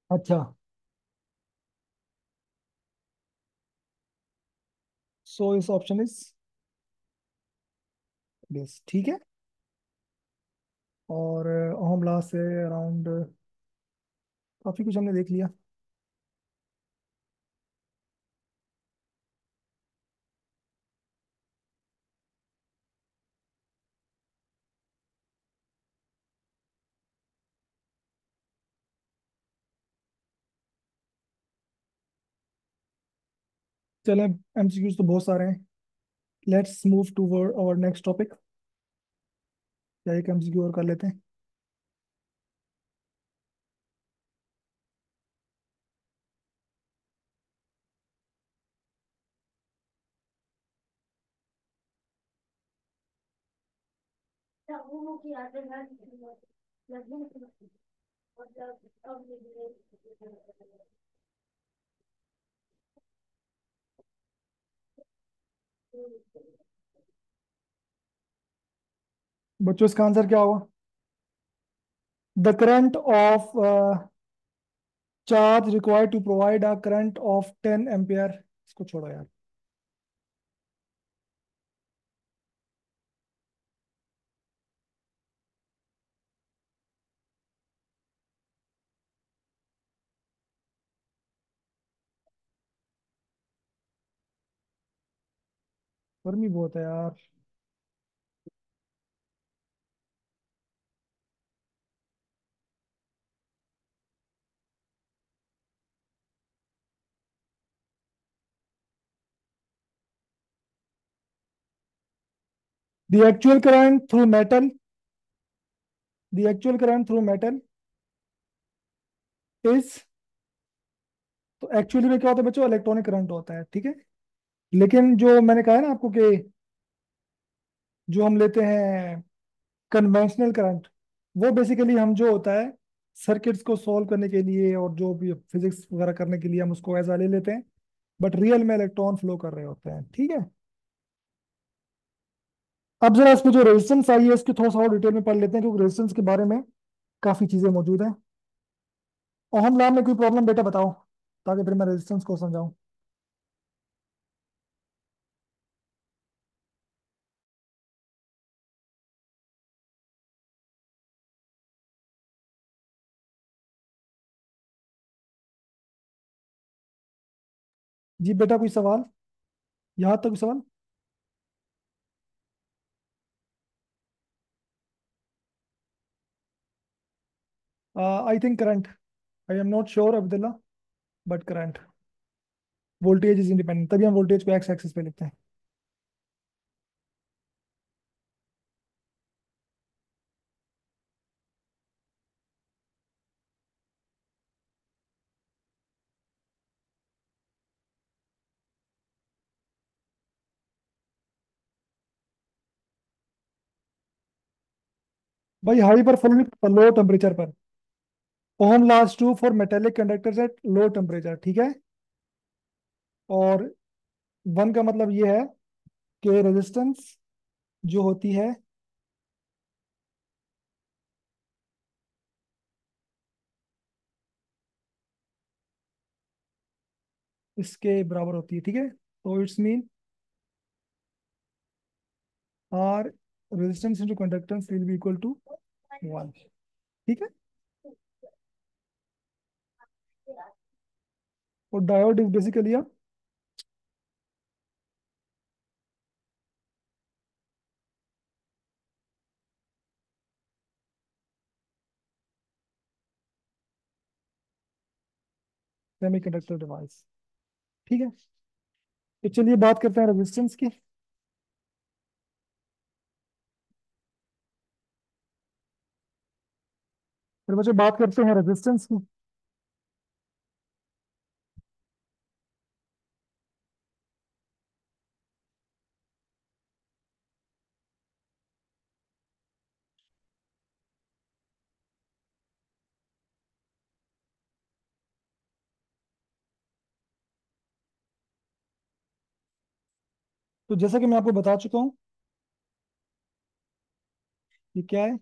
अच्छा। सो इस ऑप्शन इज दिस। ठीक है। और ओहम लॉ से अराउंड काफी कुछ हमने देख लिया। चलें, एमसीक्यूज तो बहुत सारे हैं। Let's move toward our next topic. क्या एक एमसीक्यू और कर लेते हैं। बच्चों इसका आंसर क्या होगा? The current of charge required to provide a current of 10 ampere. इसको छोड़ो यार। गर्मी बहुत है यार। The actual current through metal the actual current through metal is. तो एक्चुअली में क्या होता है बच्चों? इलेक्ट्रॉनिक करंट होता है, ठीक है। लेकिन जो मैंने कहा है ना आपको कि जो हम लेते हैं कन्वेंशनल करंट, वो बेसिकली हम जो होता है सर्किट्स को सॉल्व करने के लिए और जो भी फिजिक्स वगैरह करने के लिए हम उसको ऐसा ले लेते हैं। बट रियल में इलेक्ट्रॉन फ्लो कर रहे होते हैं, ठीक है। अब जरा इसमें जो रेजिस्टेंस आई है इसकी थोड़ा सा और डिटेल में पढ़ लेते हैं, क्योंकि रेजिस्टेंस के बारे में काफी चीजें मौजूद हैं। ओहम लॉ में कोई प्रॉब्लम बेटा बताओ, ताकि फिर मैं रेजिस्टेंस को समझाऊं। जी बेटा, कोई सवाल? यहाँ तक कोई सवाल? I think current. I am not sure Abdullah, but current. Voltage is independent, तभी हम वोल्टेज को एक्स एक्सिस पे लिखते हैं। भाई हाई पर फुल, लो टेम्परेचर पर। Ohm last true for metallic conductors at low temperature, ठीक है। और वन का मतलब ये है कि रेजिस्टेंस जो होती है इसके बराबर होती है, ठीक है। तो it's mean R resistance into conductance will be equal to 1, ठीक है। और diode is basically a semiconductor device, ठीक है। तो चलिए बात करते हैं रेजिस्टेंस की। फिर बच्चे बात करते हैं रेजिस्टेंस की। तो जैसा कि मैं आपको बता चुका हूँ, ये क्या है?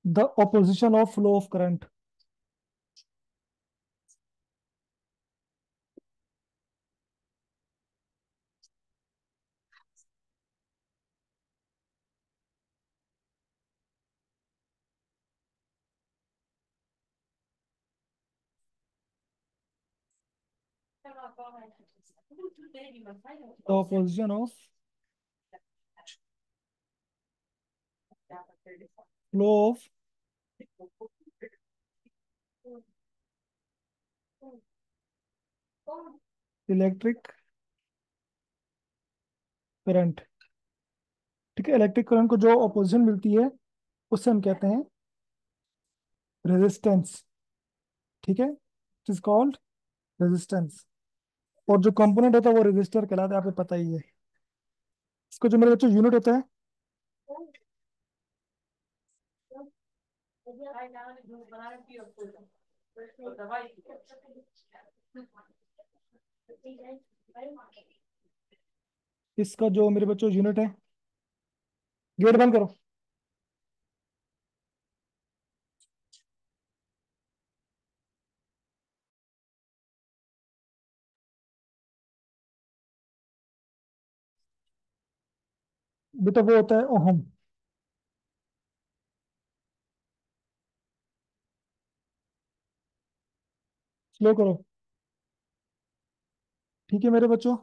The opposition of flow of current. The opposition of flow of electric current, ठीक है। इलेक्ट्रिक करंट को जो ऑपोजिशन मिलती है उससे हम कहते हैं रेजिस्टेंस, ठीक है। It is called resistance. और जो कंपोनेंट होता है वो रेजिस्टर कहलाता है, आपको पता ही है। इसको जो मेरे बच्चों यूनिट होता है दवाई। इसका जो मेरे बच्चों यूनिट है, गेट बंद करो। बेटा वो होता है ओहम। स्लो करो। ठीक है मेरे बच्चों।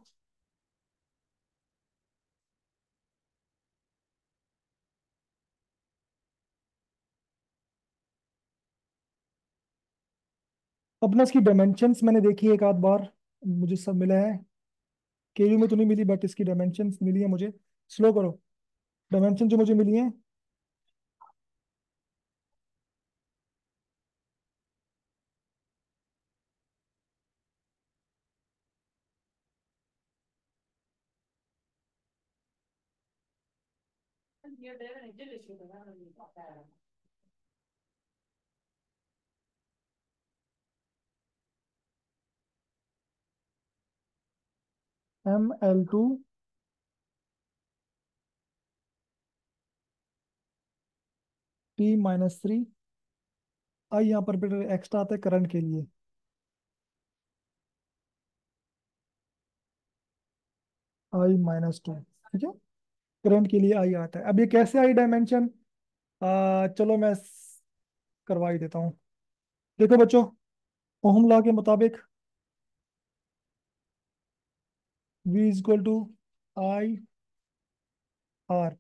अपना इसकी डायमेंशंस मैंने देखी है एक आध बार, मुझे सब मिला है। केयू में तो नहीं मिली, बट इसकी डायमेंशंस मिली है मुझे। स्लो करो। डायमेंशन जो मुझे मिली है, ML2 T-3। आई यहाँ पर बेटा एक्स्ट्रा आता है करंट के लिए। I-2, ठीक है। करंट के लिए आई आता है। अब ये कैसे आई डायमेंशन, चलो मैं करवा ही देता हूँ। देखो बच्चों, ओहम लॉ के मुताबिक V equal to I R।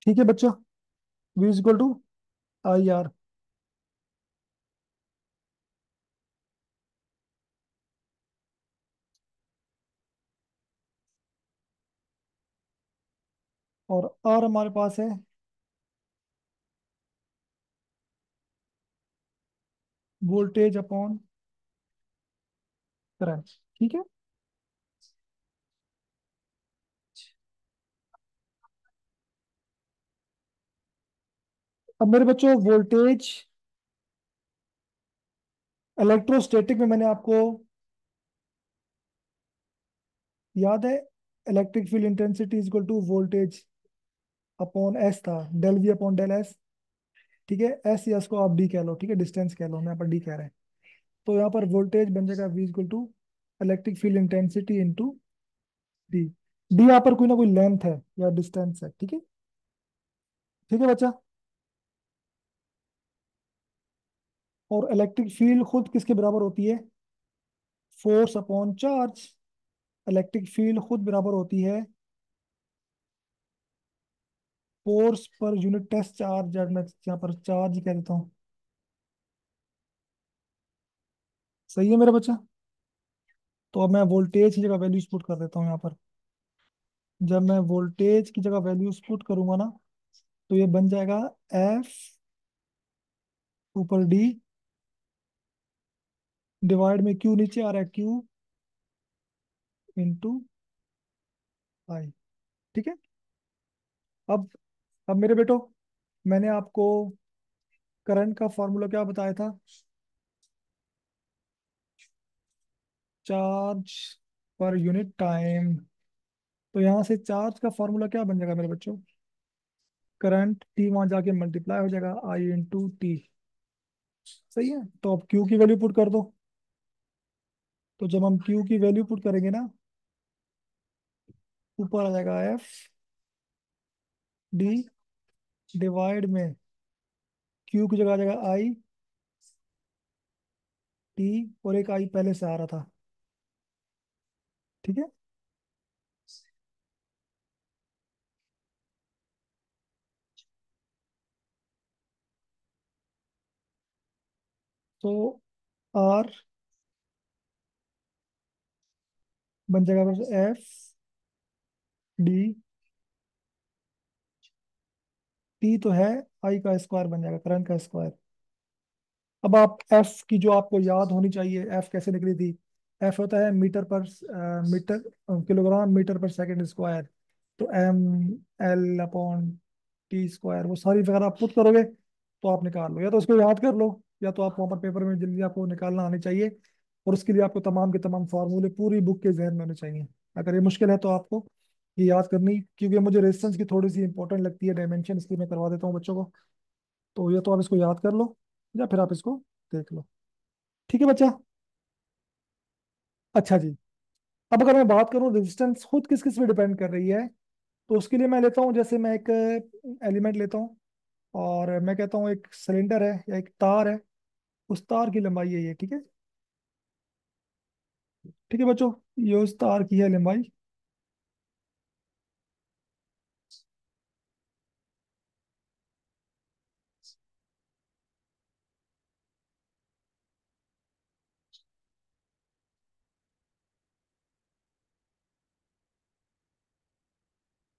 ठीक है बच्चों, V इक्वल टू IR। और R हमारे पास है वोल्टेज अपॉन करंट। ठीक है। अब मेरे बच्चों वोल्टेज, इलेक्ट्रोस्टैटिक में मैंने आपको याद है, electric field intensity equal to voltage upon S था, del V upon del S. ठीक है, एस या इसको आप डी कह लो, ठीक है, डिस्टेंस कह लो, मैं यहाँ पर डी कह रहे हैं। तो यहाँ पर वोल्टेज बन जाएगा V equal to electric field intensity into D. D यहाँ पर कोई ना कोई लेंथ है या डिस्टेंस है, ठीक है। ठीक है बच्चा। और इलेक्ट्रिक फील्ड खुद किसके बराबर होती है, force upon charge. Electric field खुद बराबर होती है force per unit test charge, या मैं यहाँ पर चार्ज कह देता हूँ। सही है मेरा बच्चा। तो अब मैं वोल्टेज की जगह वैल्यूज पुट कर देता हूँ यहाँ पर। जब मैं वोल्टेज की जगह वैल्यूज पुट करूंगा ना, तो ये बन जाएगा एफ ऊपर डी, डिवाइड में क्यू नीचे आ रहा है, क्यू इंटू आई। ठीक है। अब अब मेरे बेटो, मैंने आपको करंट का फॉर्मूला क्या बताया था, चार्ज पर यूनिट टाइम। तो यहाँ से चार्ज का फॉर्मूला क्या बन जाएगा मेरे बच्चों, करंट टी वहां जाके मल्टीप्लाई हो जाएगा आई इंटू टी। सही है। तो अब क्यू की वैल्यू पुट कर दो। तो जब हम क्यू की वैल्यू पुट करेंगे ना, ऊपर आ जाएगा एफ डी, डिवाइड में क्यू की जगह आ जाएगा आई टी, और एक आई पहले से आ रहा था। ठीक है। तो आर बन जाएगा एफ डी, टी तो है, आई का स्क्वायर बन जाएगा, करंट का स्क्वायर। अब आप एफ की जो आपको याद होनी चाहिए, एफ कैसे निकली थी, एफ होता है metre per metre kilogram metre per second square. तो M L upon T square, वो सारी वगैरह आप पुट करोगे, तो आप निकाल लो, या तो उसको याद कर लो, या तो आप वहाँ पर पेपर में जल्दी आपको निकालना आनी चाहिए। और उसके लिए आपको तमाम के तमाम फार्मूले पूरी बुक के जहन में होने चाहिए। अगर ये मुश्किल है तो आपको ये याद करनी, क्योंकि मुझे रेजिस्टेंस की थोड़ी सी इंपॉर्टेंट लगती है डायमेंशन, इसलिए मैं करवा देता हूँ बच्चों को। तो या तो आप इसको याद कर लो, या फिर आप इसको देख लो। ठीक है बच्चा। अच्छा जी। अब अगर मैं बात करूँ रेजिस्टेंस खुद किस किस पे डिपेंड कर रही है, तो उसके लिए मैं लेता हूँ, जैसे मैं एक एलिमेंट लेता हूँ, और मैं कहता हूँ एक सिलेंडर है या एक तार है। उस तार की लंबाई है ये, ठीक है। ठीक है बच्चों, ये उस तार की है लंबाई।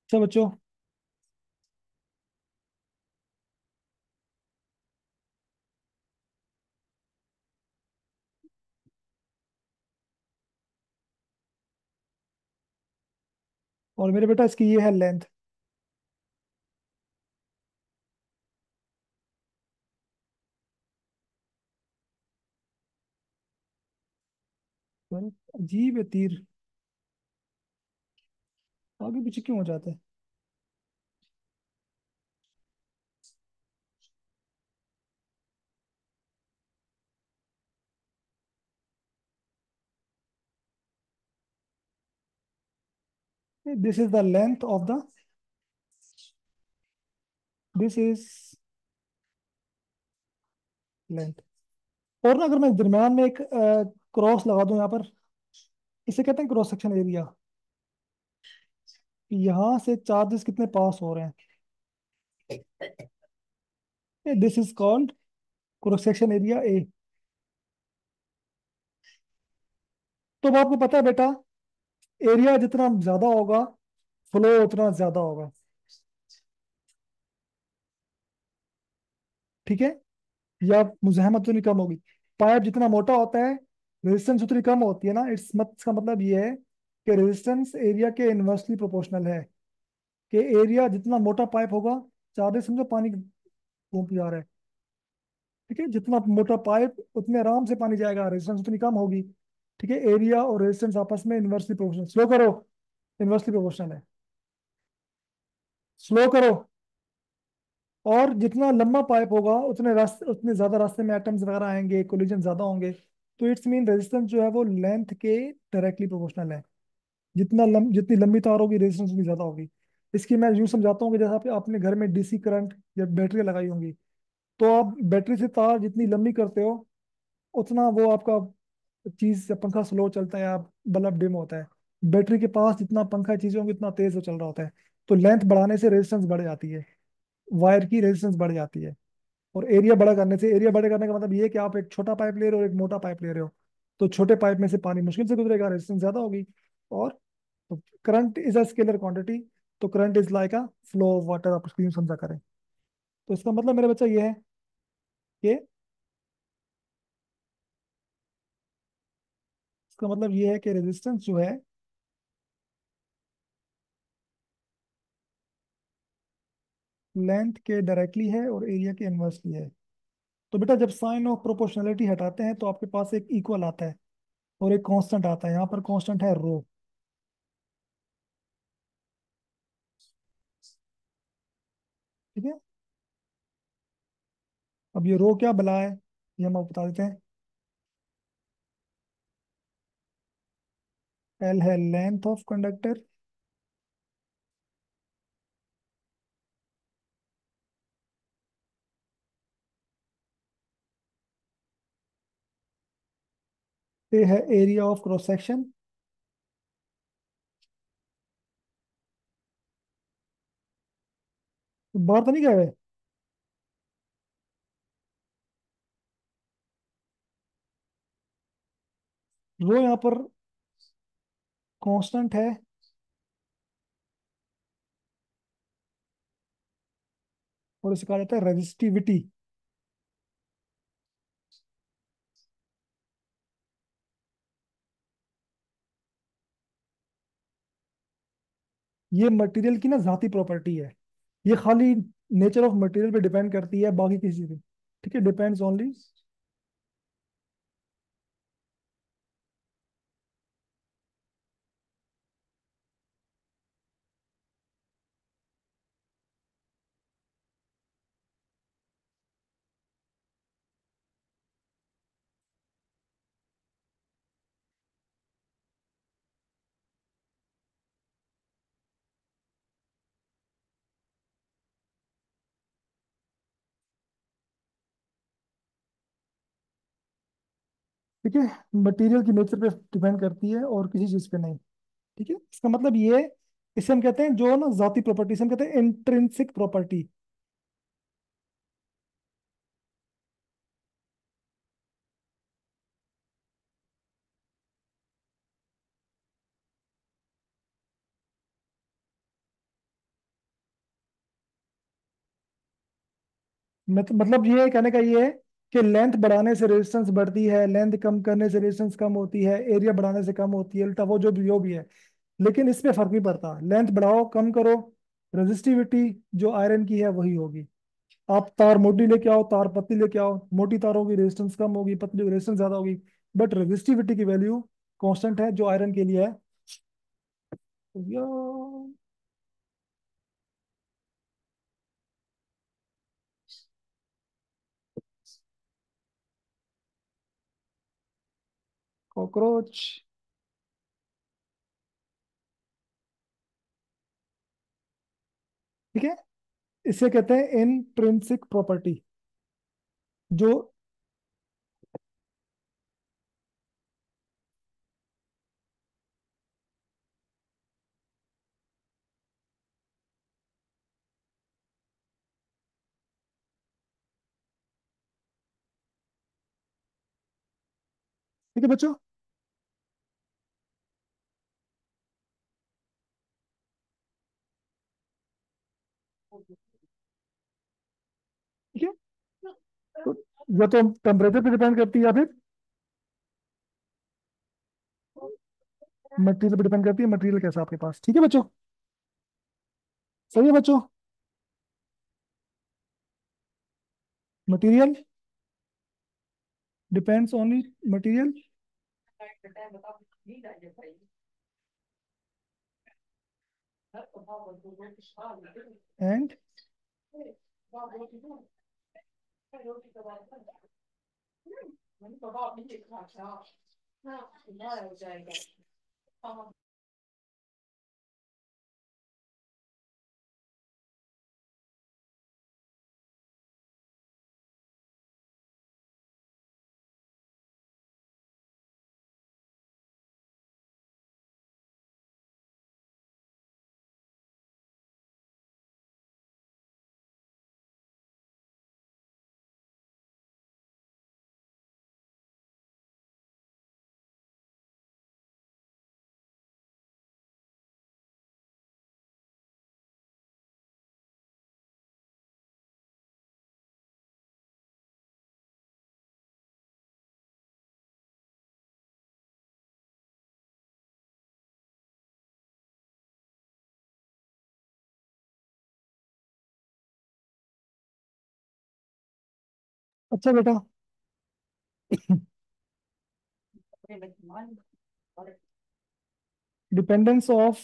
अच्छा बच्चों। और मेरे बेटा इसकी ये है लेंथ। अजीब है तीर, आगे पीछे क्यों हो जाता है। This is the length of the, this is length. और ना अगर मैं दरम्यान में एक क्रॉस लगा दूं यहाँ पर, इसे कहते हैं क्रॉस सेक्शन एरिया। यहाँ से चार्जेस कितने पास हो रहे हैं, this is called cross section area A. तो अब आपको पता है बेटा, एरिया जितना ज्यादा होगा, फ्लो उतना ज्यादा होगा। ठीक है, या मुजाहमत उतनी कम होगी। पाइप जितना मोटा होता है, रेजिस्टेंस उतनी कम होती है ना। इसका मतलब ये है कि रेजिस्टेंस एरिया के इन्वर्सली प्रोपोर्शनल है। कि एरिया जितना मोटा पाइप होगा, चार्जेस समझो पानी घूम जा रहा है, ठीक है, जितना मोटा पाइप उतने आराम से पानी जाएगा, रेजिस्टेंस उतनी कम होगी। ठीक है, एरिया और रेजिस्टेंस आपस में इन्वर्सली प्रोपोर्शनल, स्लो करो, इन्वर्सली प्रोपोर्शनल है, स्लो करो। और जितना लंबा पाइप होगा, उतने रास्ते, उतने ज्यादा रास्ते में एटम्स वगैरह आएंगे, कोलिजन ज्यादा होंगे। तो इट्स मीन रेजिस्टेंस जो है वो लेंथ के डायरेक्टली प्रोपोर्शनल है। जितनी लंबी तार होगी, रेजिस्टेंस उतनी ज्यादा होगी। इसकी मैं यूं समझाता हूँ कि जैसे आपने घर में डीसी करंट या बैटरी लगाई होंगी, तो आप बैटरी से तार जितनी लंबी करते हो, उतना वो आपका चीज या पंखा स्लो चलता है या बल्ब डिम होता है। बैटरी के पास जितना पंखा चीजें होंगी, उतना तेज वो चल रहा होता है। तो लेंथ बढ़ाने से रेजिस्टेंस बढ़ जाती है, वायर की रेजिस्टेंस बढ़ जाती है। और एरिया बड़ा करने से, एरिया बड़े करने का मतलब ये है कि आप एक छोटा पाइप ले रहे हो और एक मोटा पाइप ले रहे हो, तो छोटे पाइप में से पानी मुश्किल से गुजरेगा, रेजिस्टेंस ज्यादा होगी। और तो current is a scalar quantity, तो current is like a flow of water, आप उसको यूं समझा करें। तो इसका मतलब मेरा बच्चा ये है कि, इसका मतलब ये है कि रेजिस्टेंस जो है लेंथ के डायरेक्टली है और एरिया के इनवर्सली है। तो बेटा जब साइन ऑफ प्रोपोर्शनलिटी हटाते हैं तो आपके पास एक इक्वल आता है और एक कांस्टेंट आता है। यहाँ पर कांस्टेंट है रो। ठीक है, अब ये रो क्या बला है, ये हम आपको बता देते हैं। एल है लेंथ ऑफ कंडक्टर, ए है एरिया ऑफ क्रॉस सेक्शन। बाहर तो नहीं गए? रो यहाँ पर कांस्टेंट है, और इसे कहा जाता है रेजिस्टिविटी। ये मटेरियल की ना जाती प्रॉपर्टी है। ये खाली नेचर ऑफ मटेरियल पे डिपेंड करती है, बाकी किसी पे। ठीक है, डिपेंड्स ओनली। ठीक है, मटेरियल की नेचर पे डिपेंड करती है और किसी चीज पे नहीं। ठीक है, इसका मतलब ये है, इसे हम कहते हैं जो ना जाती प्रॉपर्टी, इसे हम कहते हैं इंट्रिंसिक प्रॉपर्टी। मतलब ये कहने का ये है कि लेंथ बढ़ाने से रेजिस्टेंस बढ़ती है, लेंथ कम करने से रेजिस्टेंस कम होती है, एरिया बढ़ाने से कम होती है, उल्टा वो जो भी है। लेकिन इसमें फर्क नहीं पड़ता, लेंथ बढ़ाओ कम करो, रेजिस्टिविटी जो आयरन की है वही होगी। आप तार मोटी लेके आओ, तार पतली लेके आओ, मोटी तार होगी रेजिस्टेंस कम होगी, पतली होगी रेजिस्टेंस ज्यादा होगी। बट रेजिस्टिविटी की वैल्यू कांस्टेंट है जो आयरन के लिए है। कॉकरोच। ठीक है, इसे कहते हैं इनट्रिंसिक प्रॉपर्टी। जो ठीक है बच्चों। ठीक है, तो या तो टेम्परेचर पे डिपेंड करती है या फिर मटेरियल पे डिपेंड करती है, मटेरियल कैसा आपके पास। ठीक है बच्चों, सही है बच्चों। Material depends only material and अच्छा बेटा, डिपेंडेंस ऑफ,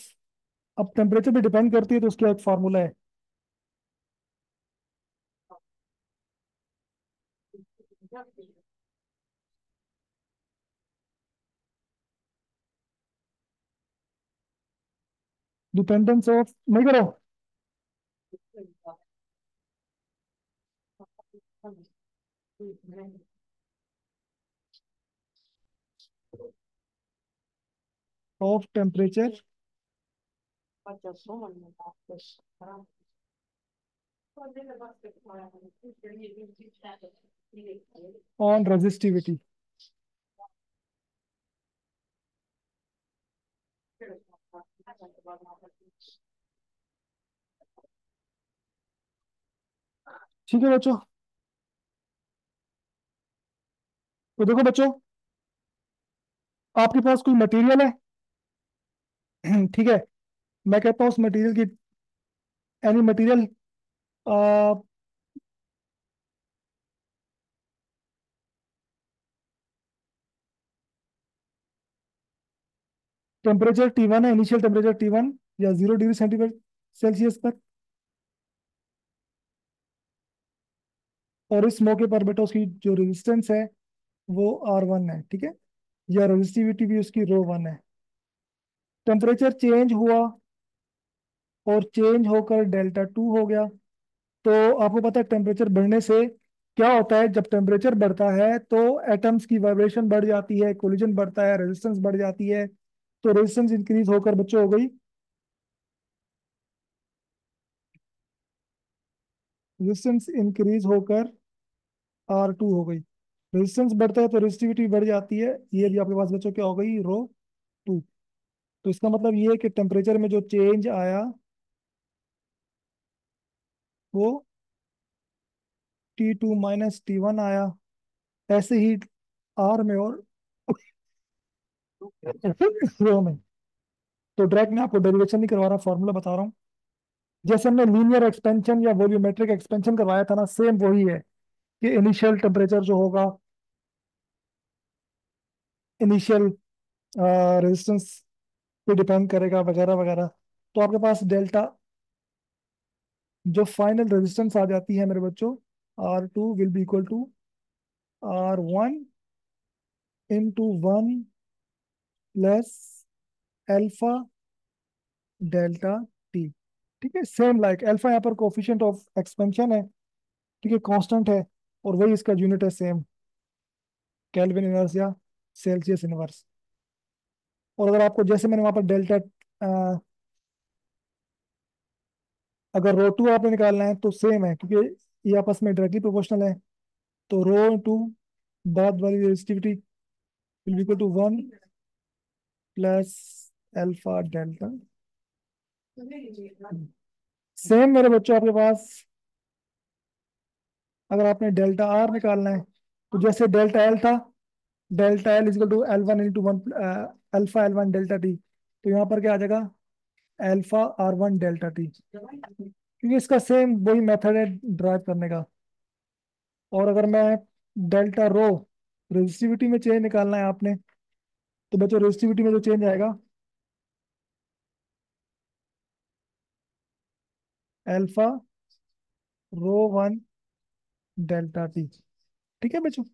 अब टेम्परेचर पे डिपेंड करती है तो उसका एक फार्मूला है। डिपेंडेंस ऑफ, नहीं करो, ऑफ टेम्परेचर ऑन रेजिस्टिविटी। ठीक है बच्चों, तो देखो बच्चों, आपके पास कोई मटेरियल है। ठीक है, मैं कहता हूँ उस मटेरियल की, एनी मटेरियल टेम्परेचर T1 है, इनिशियल टेम्परेचर T1 या 0 डिग्री सेल्सियस पर। और इस मौके पर बेटा उसकी जो रेजिस्टेंस है वो R1 है, ठीक है, या रेजिस्टिविटी भी उसकी ρ1 है। टेम्परेचर चेंज हुआ और चेंज होकर Δ2 हो गया। तो आपको पता है टेम्परेचर बढ़ने से क्या होता है। जब टेम्परेचर बढ़ता है तो एटम्स की वाइब्रेशन बढ़ जाती है, कोलिजन बढ़ता है, रेजिस्टेंस बढ़ जाती है। तो रेजिस्टेंस इंक्रीज होकर बच्चों हो गई, रेजिस्टेंस इंक्रीज होकर R2 हो गई। रेजिस्टेंस बढ़ता है तो रेजिस्टिविटी बढ़ जाती है, ये भी आपके पास बच्चों क्या हो गई, ρ2। तो इसका मतलब ये है कि टेम्परेचर में जो चेंज आया वो T2 - T1 आया। ऐसे ही R में और रो में। तो डायरेक्ट मैं आपको डेरिवेशन नहीं करवा रहा, फॉर्मूला बता रहा हूँ। जैसे हमने लीनियर एक्सपेंशन या वॉल्यूमेट्रिक एक्सपेंशन करवाया था ना, सेम वही है कि इनिशियल टेम्परेचर जो होगा, इनिशियल रेजिस्टेंस पे डिपेंड करेगा, वगैरह वगैरह। तो आपके पास डेल्टा, जो फाइनल रेजिस्टेंस आ जाती है मेरे बच्चों, R2 will be equal to R1 into 1 plus alpha delta T. ठीक है, सेम लाइक एल्फा यहाँ पर कोफिशिएंट ऑफ एक्सपेंशन है, ठीक है, कांस्टेंट है। और वही इसका यूनिट है सेम, केल्विन इनवर्स या सेल्सियस इनवर्स। और अगर आपको जैसे मैंने वहां पर डेल्टा, अगर ρ2 आपने निकालना है तो सेम है, क्योंकि ये आपस में डायरेक्टली प्रोपोर्शनल है। तो ρ2 बाद वाली resistivity will equal to 1 plus alpha delta. Same मेरे बच्चों आपके पास अगर आपने डेल्टा आर निकालना है तो जैसे डेल्टा एल था, delta L is equal to L1 into 1 alpha L1 delta T. तो यहाँ पर क्या आ जाएगा, एल्फा R1 डेल्टा टी, क्योंकि इसका सेम वही मेथड है ड्राइव करने का। और अगर मैं डेल्टा रो, रेजिस्टिविटी में चेंज निकालना है आपने, तो बच्चों रेजिस्टिविटी में जो चेंज आएगा, एल्फा ρ1 डेल्टा टी। ठीक है बच्चों।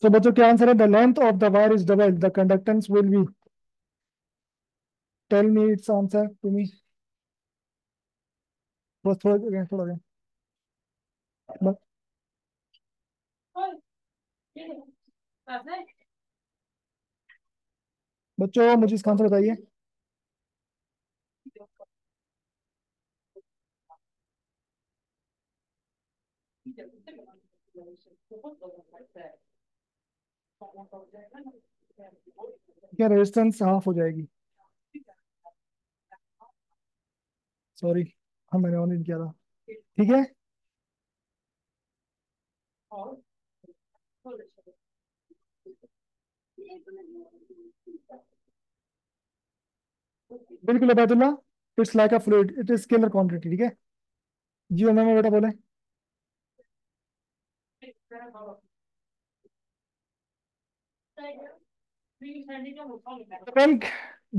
तो बच्चों क्या आंसर है, the length of the wire is double, the conductance will be. Tell me its answer to me. बस थोड़ा थोड़ा बस। बच्चों मुझे इसका आंसर बताइए। क्या रेजिस्टेंस हाफ हो जाएगी, सॉरी, हाँ मैंने ऑन किया था। ठीक है, बिल्कुल Obaidullah, it's like a fluid, it is scalar quantity, ठीक है। जी मैम बेटा बोले। डिपेंड,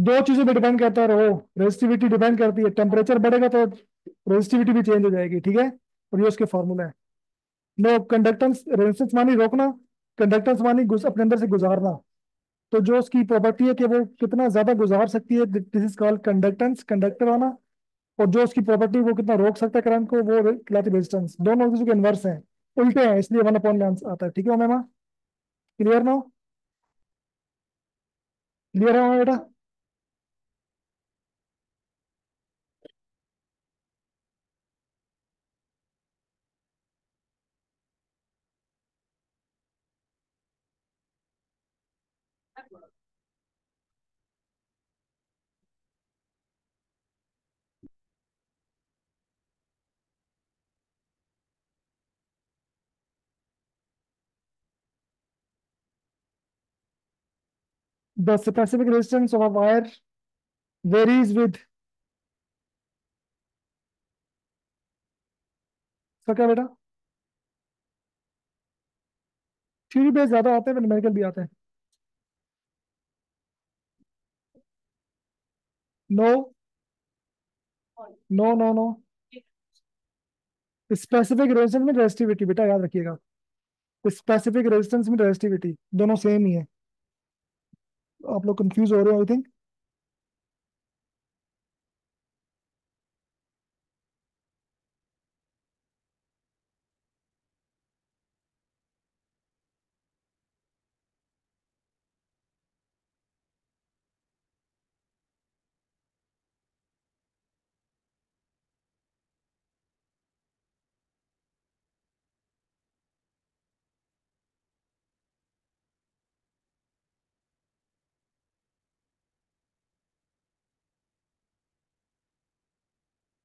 दो चीजों पे डिपेंड करता है वो। रेजिस्टिविटी डिपेंड करती है, टेम्परेचर बढ़ेगा तो रेजिस्टिविटी भी चेंज हो जाएगी, ठीक है। और ये उसके फॉर्मूला है। नो कंडक्टेंस, रेजिस्टेंस मानी रोकना, कंडक्टेंस मानी अपने अंदर से गुजारना। तो जो उसकी प्रॉपर्टी है कि वो कितना ज्यादा गुजार सकती है, this is called conductance, conductor होना। और जो उसकी प्रॉपर्टी वो कितना रोक सकता है करंट को, वो कहलाती है रेजिस्टेंस। दोनों एक दूसरे के इनवर्स हैं, उल्टे हैं, इसलिए वन अपॉन में आता है, ठीक है मैम। क्लियर ना? क्लियर है बेटा? 'The specific resistance of a wire varies with', इसका क्या बेटा? थ्योरी बेस ज्यादा आते हैं, न्यूमेरिकल भी आते हैं। No, no, no, no. Specific resistance में रेजिस्टिविटी बेटा याद रखिएगा। स्पेसिफिक रेजिस्टेंस में रेजिस्टिविटी दोनों सेम ही है। आप लोग कंफ्यूज हो रहे हो आई थिंक।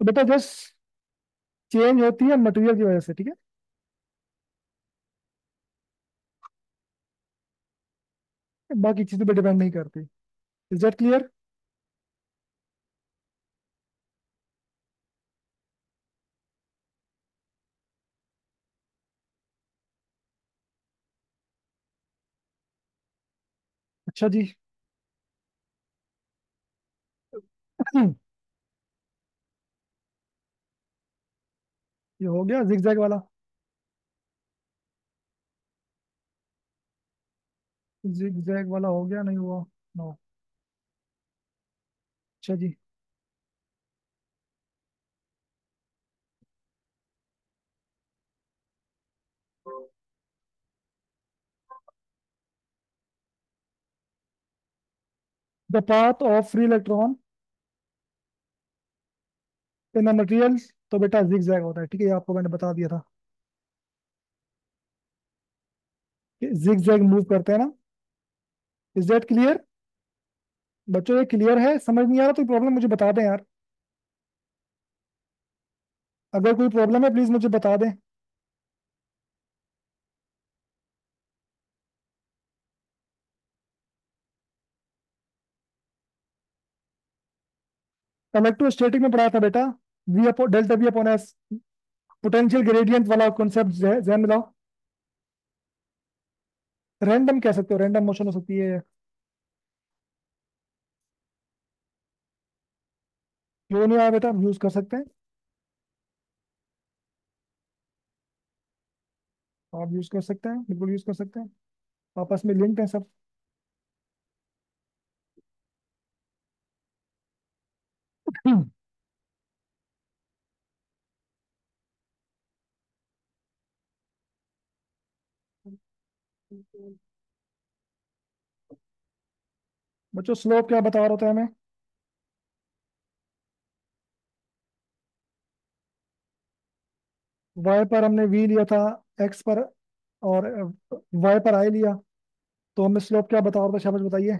तो बेटा जस्ट चेंज होती है मटेरियल की वजह से, ठीक है। बाकी चीजों पे डिपेंड नहीं करती। Is that clear? अच्छा जी। ये हो गया जिगजैग वाला। जिगजैग वाला हो गया, नहीं हुआ? नो। अच्छा जी। The path of free electron in the material, तो बेटा जिगजैग होता है, ठीक है, ये आपको मैंने बता दिया था कि जिगजैग मूव करते हैं ना। Is that clear? बच्चों ये क्लियर है? समझ नहीं आ रहा तो प्रॉब्लम मुझे बता दें यार। अगर कोई प्रॉब्लम है प्लीज मुझे बता दें। इलेक्ट्रोस्टैटिक में पढ़ा था बेटा, V upon delta V upon S, potential gradient वाला कॉन्सेप्ट जहन में लाओ। रैंडम कह सकते हो, रैंडम मोशन हो सकती है। क्यों नहीं आया बेटा? यूज कर सकते हैं, आप यूज कर सकते हैं, बिल्कुल यूज कर सकते हैं। आपस में लिंक्ड है सब। बच्चों स्लोप क्या बता रहा था हमें? वाई पर हमने वी लिया था, एक्स पर और वाई पर आई लिया, तो हमें स्लोप क्या बता रहा था, शाबाश बताइए।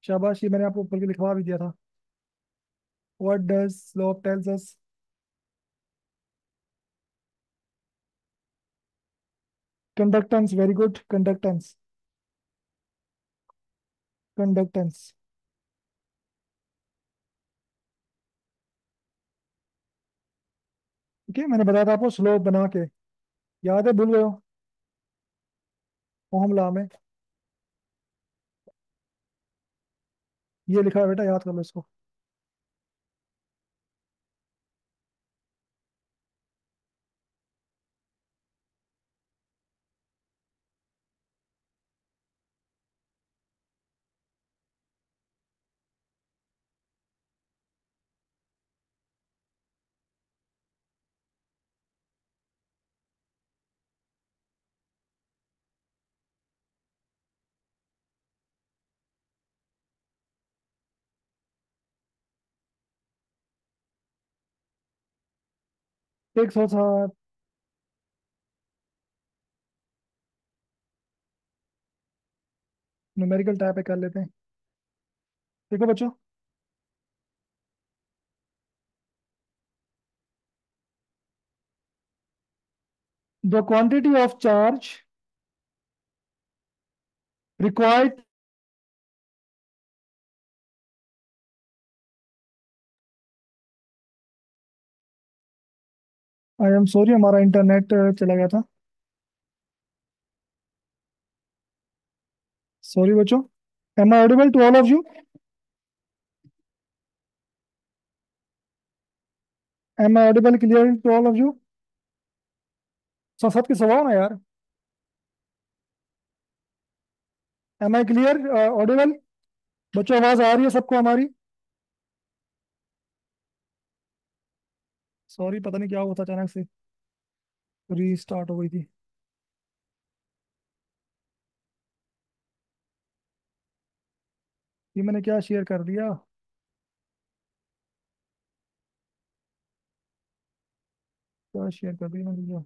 शाबाश, ये मैंने आपको ऊपर के लिखवा भी दिया था। What does slope tells us? Conductance, very good, conductance, conductance. ठीक है, मैंने बताया था आपको स्लोप बना के। याद है, भूल गए हो? ओहम लॉ में ये लिखा है बेटा, याद कर लो इसको। एक सौ सात। न्यूमेरिकल टाइप पे कर लेते हैं। देखो बच्चों, the quantity of charge required. I am sorry, हमारा इंटरनेट चला गया था। सॉरी बच्चों। Am I audible to all of you? Am I audible clear to all of you? सब के सवाल ना यार। Am I clear, audible? बच्चों आवाज आ रही है सबको हमारी? सॉरी, पता नहीं क्या हुआ था, अचानक से रीस्टार्ट हो गई थी। ये मैंने क्या शेयर कर दिया? क्या शेयर कर दिया मैंने ये?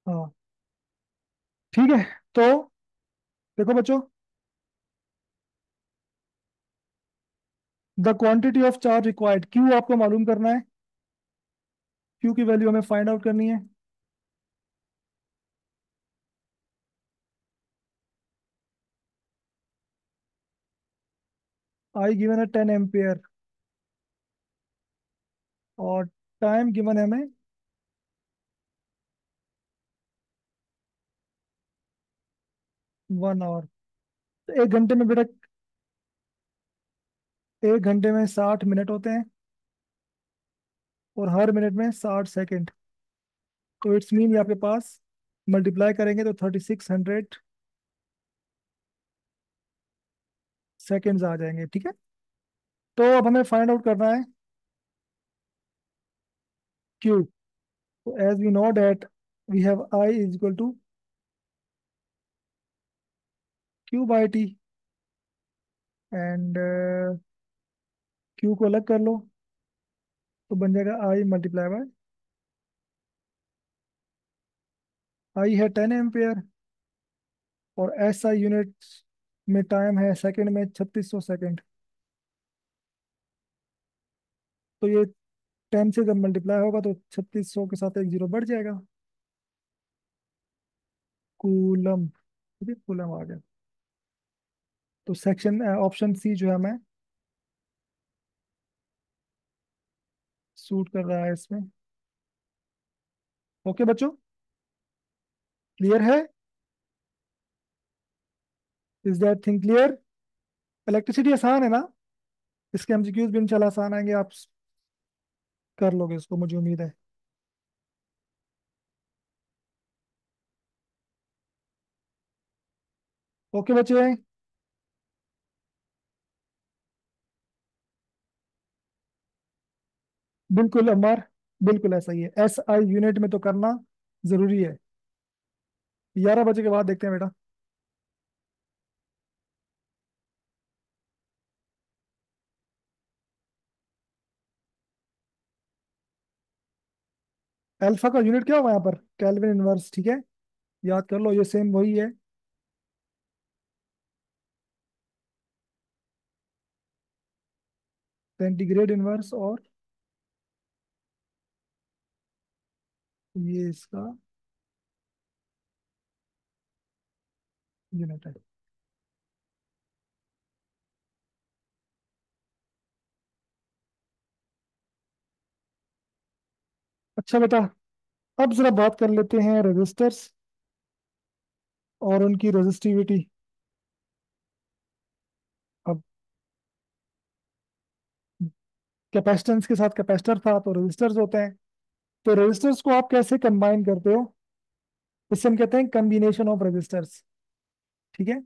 हाँ, ठीक है। तो देखो बच्चों, the quantity of charge required, Q आपको मालूम करना है। क्यू की वैल्यू हमें फाइंड आउट करनी है। आई गिवन है 10 एम्पियर, और टाइम गिवन है हमें 1 आवर। तो 1 घंटे में बेटा, 1 घंटे में 60 मिनट होते हैं, और हर मिनट में 60 सेकंड। तो इट्स मीन ये आपके पास मल्टीप्लाई करेंगे तो 3600 सेकेंड्स आ जाएंगे। ठीक है, तो अब हमें फाइंड आउट करना है क्यू। तो as we know that we have I is equal to Q by T, and Q को अलग कर लो, तो बन जाएगा आई मल्टीप्लाई बाय, आई है 10 एम्पियर, और एस आई यूनिट में टाइम है सेकंड में 3600 सेकंड। तो ये 10 से जब मल्टीप्लाई होगा तो 3600 के साथ एक जीरो बढ़ जाएगा। कूलम। ठीक है, कूलम आ गया। तो सेक्शन ऑप्शन सी जो है हमें सूट कर रहा है इसमें। ओके बच्चों, क्लियर है? Is that thing clear? Electricity आसान है ना? इसके एमसीक्यूज भी इंशाल्लाह आसान आएंगे, आप कर लोगे इसको, मुझे उम्मीद है। ओके बच्चे। बिल्कुल अमर, बिल्कुल ऐसा ही है, एस आई यूनिट में तो करना जरूरी है। 11 बजे के बाद देखते हैं बेटा। अल्फा का यूनिट क्या होगा यहाँ पर? Kelvin inverse. ठीक है, याद कर लो, ये सेम वही है। सेंटीग्रेड इनवर्स, और ये इसका यूनिट है। अच्छा बेटा, अब जरा बात कर लेते हैं रेजिस्टर्स और उनकी रेजिस्टिविटी। अब कैपेसिटेंस के साथ कैपेसिटर था तो रेजिस्टर्स होते हैं। तो रेजिस्टर्स को आप कैसे कंबाइन करते हो? इसे हम कहते हैं कम्बिनेशन ऑफ रेजिस्टर्स। ठीक है।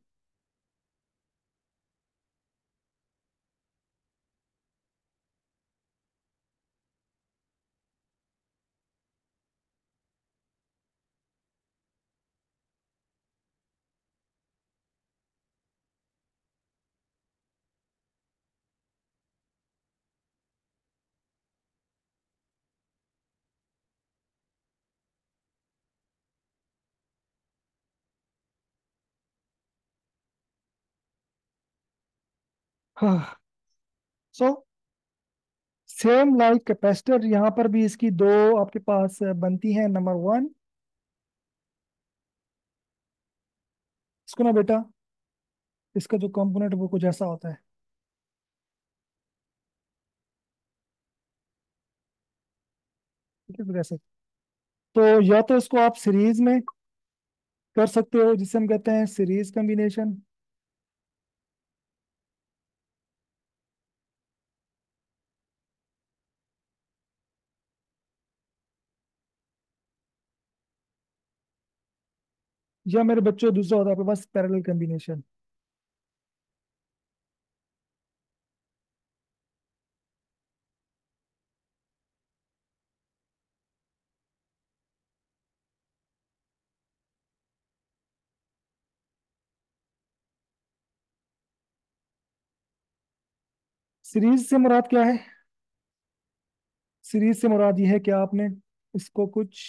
हाँ। सो सेम लाइक कैपेसिटर, यहाँ पर भी इसकी दो आपके पास बनती हैं। नंबर वन, इसको ना बेटा, इसका जो कंपोनेंट वो कुछ ऐसा होता है। ठीक है, तो कैसे? तो या तो इसको आप सीरीज में कर सकते हो जिसे हम कहते हैं सीरीज कॉम्बिनेशन। या मेरे बच्चों दूसरा होता है आपके पास पैरेलल कॉम्बिनेशन। सीरीज से मुराद क्या है? सीरीज से मुराद ये है कि आपने इसको कुछ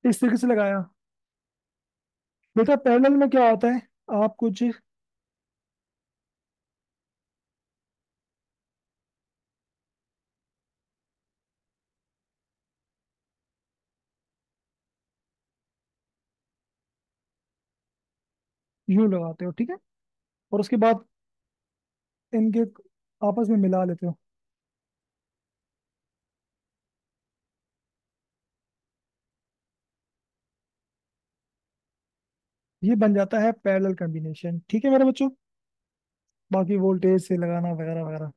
इस तरीके से लगाया। बेटा पैरेलल में क्या होता है? आप कुछ यूं लगाते हो, ठीक है, और उसके बाद इनके आपस में मिला लेते हो। ये बन जाता है पैरेलल कॉम्बिनेशन। ठीक है मेरे बच्चों। बाकी वोल्टेज से लगाना वगैरह वगैरह।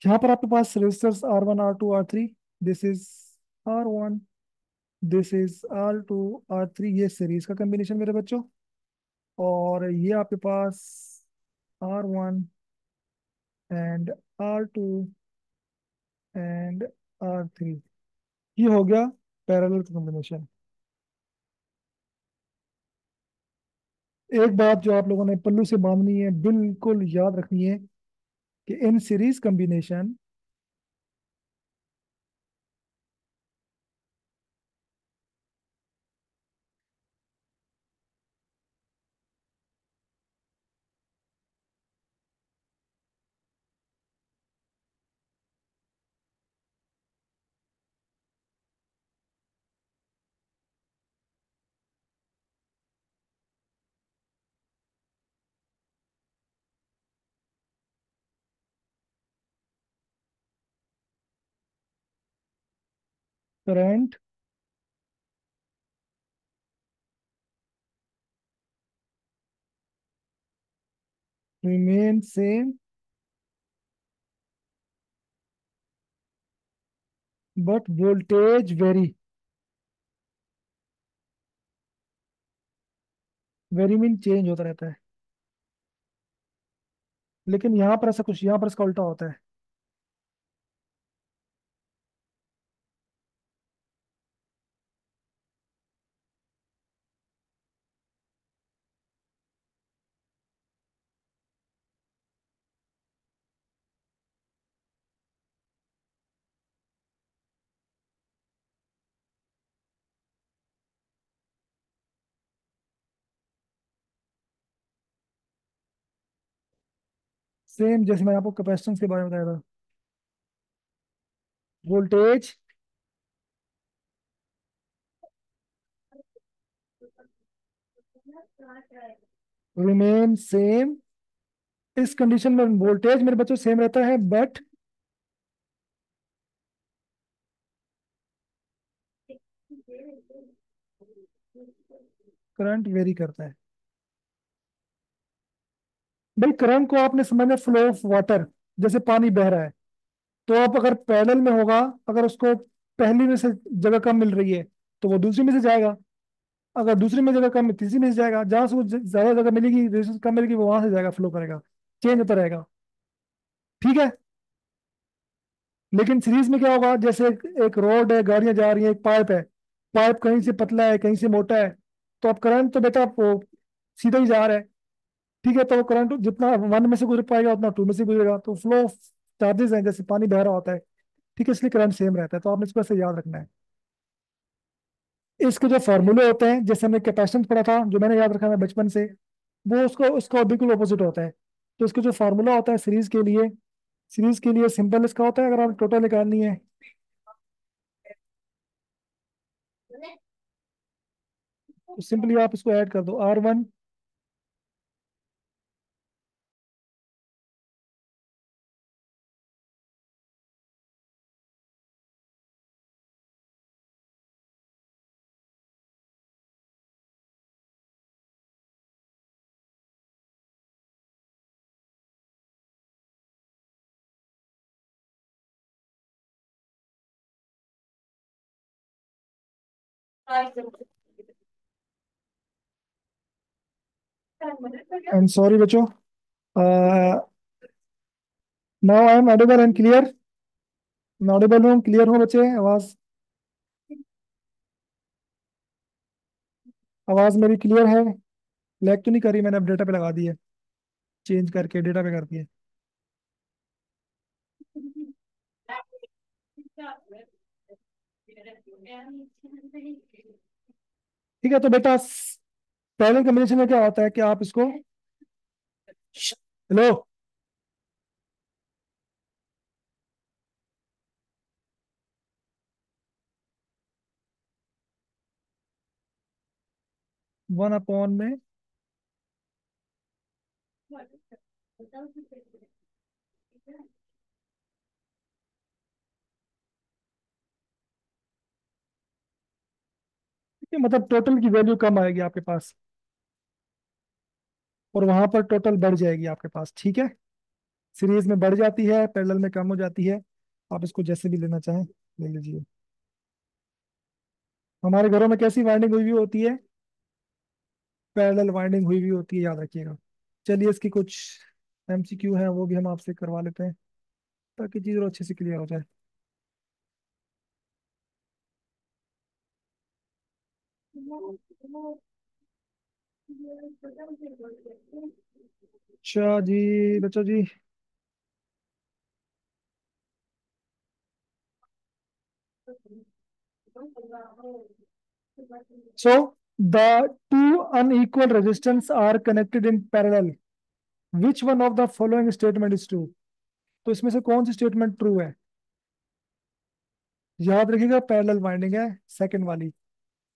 यहाँ पर आपके पास resistors R1 R2 R3। This is R1, this is R2 R3। ये सीरीज का कॉम्बिनेशन मेरे बच्चों। और ये आपके पास R1 and R2 and R3। ये हो गया पैरेलल कॉम्बिनेशन। एक बात जो आप लोगों ने पल्लू से बांधनी है, बिल्कुल याद रखनी है, कि इन series combination current remain same but voltage very. Very mean change होता रहता है। लेकिन यहाँ पर ऐसा कुछ, यहाँ पर इसका उल्टा होता है। सेम जैसे मैंने आपको कैपेसिटेंस के बारे में बताया था। Voltage remain same. इस कंडीशन में वोल्टेज मेरे बच्चों सेम रहता है, बट करंट वेरी करता है। भाई करंट को आपने समझना फ्लो ऑफ वाटर, जैसे पानी बह रहा है। तो आप अगर पैरेलल में होगा, अगर उसको पहली में से जगह कम मिल रही है तो वो दूसरी में से जाएगा। अगर दूसरी में जगह कम है तीसरी में से जाएगा। जहां से वो ज्यादा जगह मिलेगी, रेजिस्टेंस कम मिलेगी, वो वहां से जाएगा, फ्लो करेगा, चेंज होता रहेगा। ठीक है। लेकिन सीरीज में क्या होगा, जैसे एक रोड है, गाड़ियां जा रही हैं, एक पाइप है, पाइप कहीं से पतला है कहीं से मोटा है, तो अब करंट तो बेटा वो सीधा ही जा रहा है। ठीक है, तो वो करंट जितना वन में से गुजर पाएगा उतना टू में से गुजरेगा, तो फ्लो ऑफ चार्जेस हैं, जैसे पानी बह रहा होता है। ठीक है, इसलिए करंट सेम रहता है, तो आपने इसको ऐसे याद रखना है। इसके जो फार्मूले होते हैं, जैसे हमने कैपेसिटेंस पढ़ा था, जो मैंने याद रखा है बचपन से, वो उसको उसका बिल्कुल ऑपोजिट होता है। तो इसका जो फार्मूला होता है सीरीज के लिए सिंपल इसका होता है, अगर आप टोटल निकालनी है तो सिंपली आप इसको ऐड कर दो, R1। एंड सॉरी बच्चों, now I am audible and clear. मैं ऑडिबल हूँ, क्लियर हूँ बच्चे? आवाज आवाज मेरी क्लियर है? लैग तो नहीं करी? मैंने अब डेटा पे लगा दी है, चेंज करके डेटा पे कर दिया। ठीक है, तो बेटा पैरेलल कॉम्बिनेशन में क्या होता है कि आप इसको, हेलो, 1 अपॉन में, ठीक है, मतलब टोटल की वैल्यू कम आएगी आपके पास, और वहां पर टोटल बढ़ जाएगी आपके पास। ठीक है, सीरीज में बढ़ जाती है, पैरेलल में कम हो जाती है। आप इसको जैसे भी लेना चाहें ले लीजिए। हमारे घरों में कैसी वाइंडिंग हुई हुई होती है? पैरेलल वाइंडिंग हुई हुई होती है, याद रखिएगा। चलिए, इसकी कुछ MCQ है, वो भी हम आपसे करवा लेते हैं, ताकि चीज़ और अच्छे से क्लियर हो जाए। अच्छा जी बच्चों जी, so the two unequal resistance are connected in parallel, which one of the following statement is true? तो इसमें से कौन सी स्टेटमेंट ट्रू है? याद रखिएगा, पैरेलल वाइंडिंग है सेकंड वाली।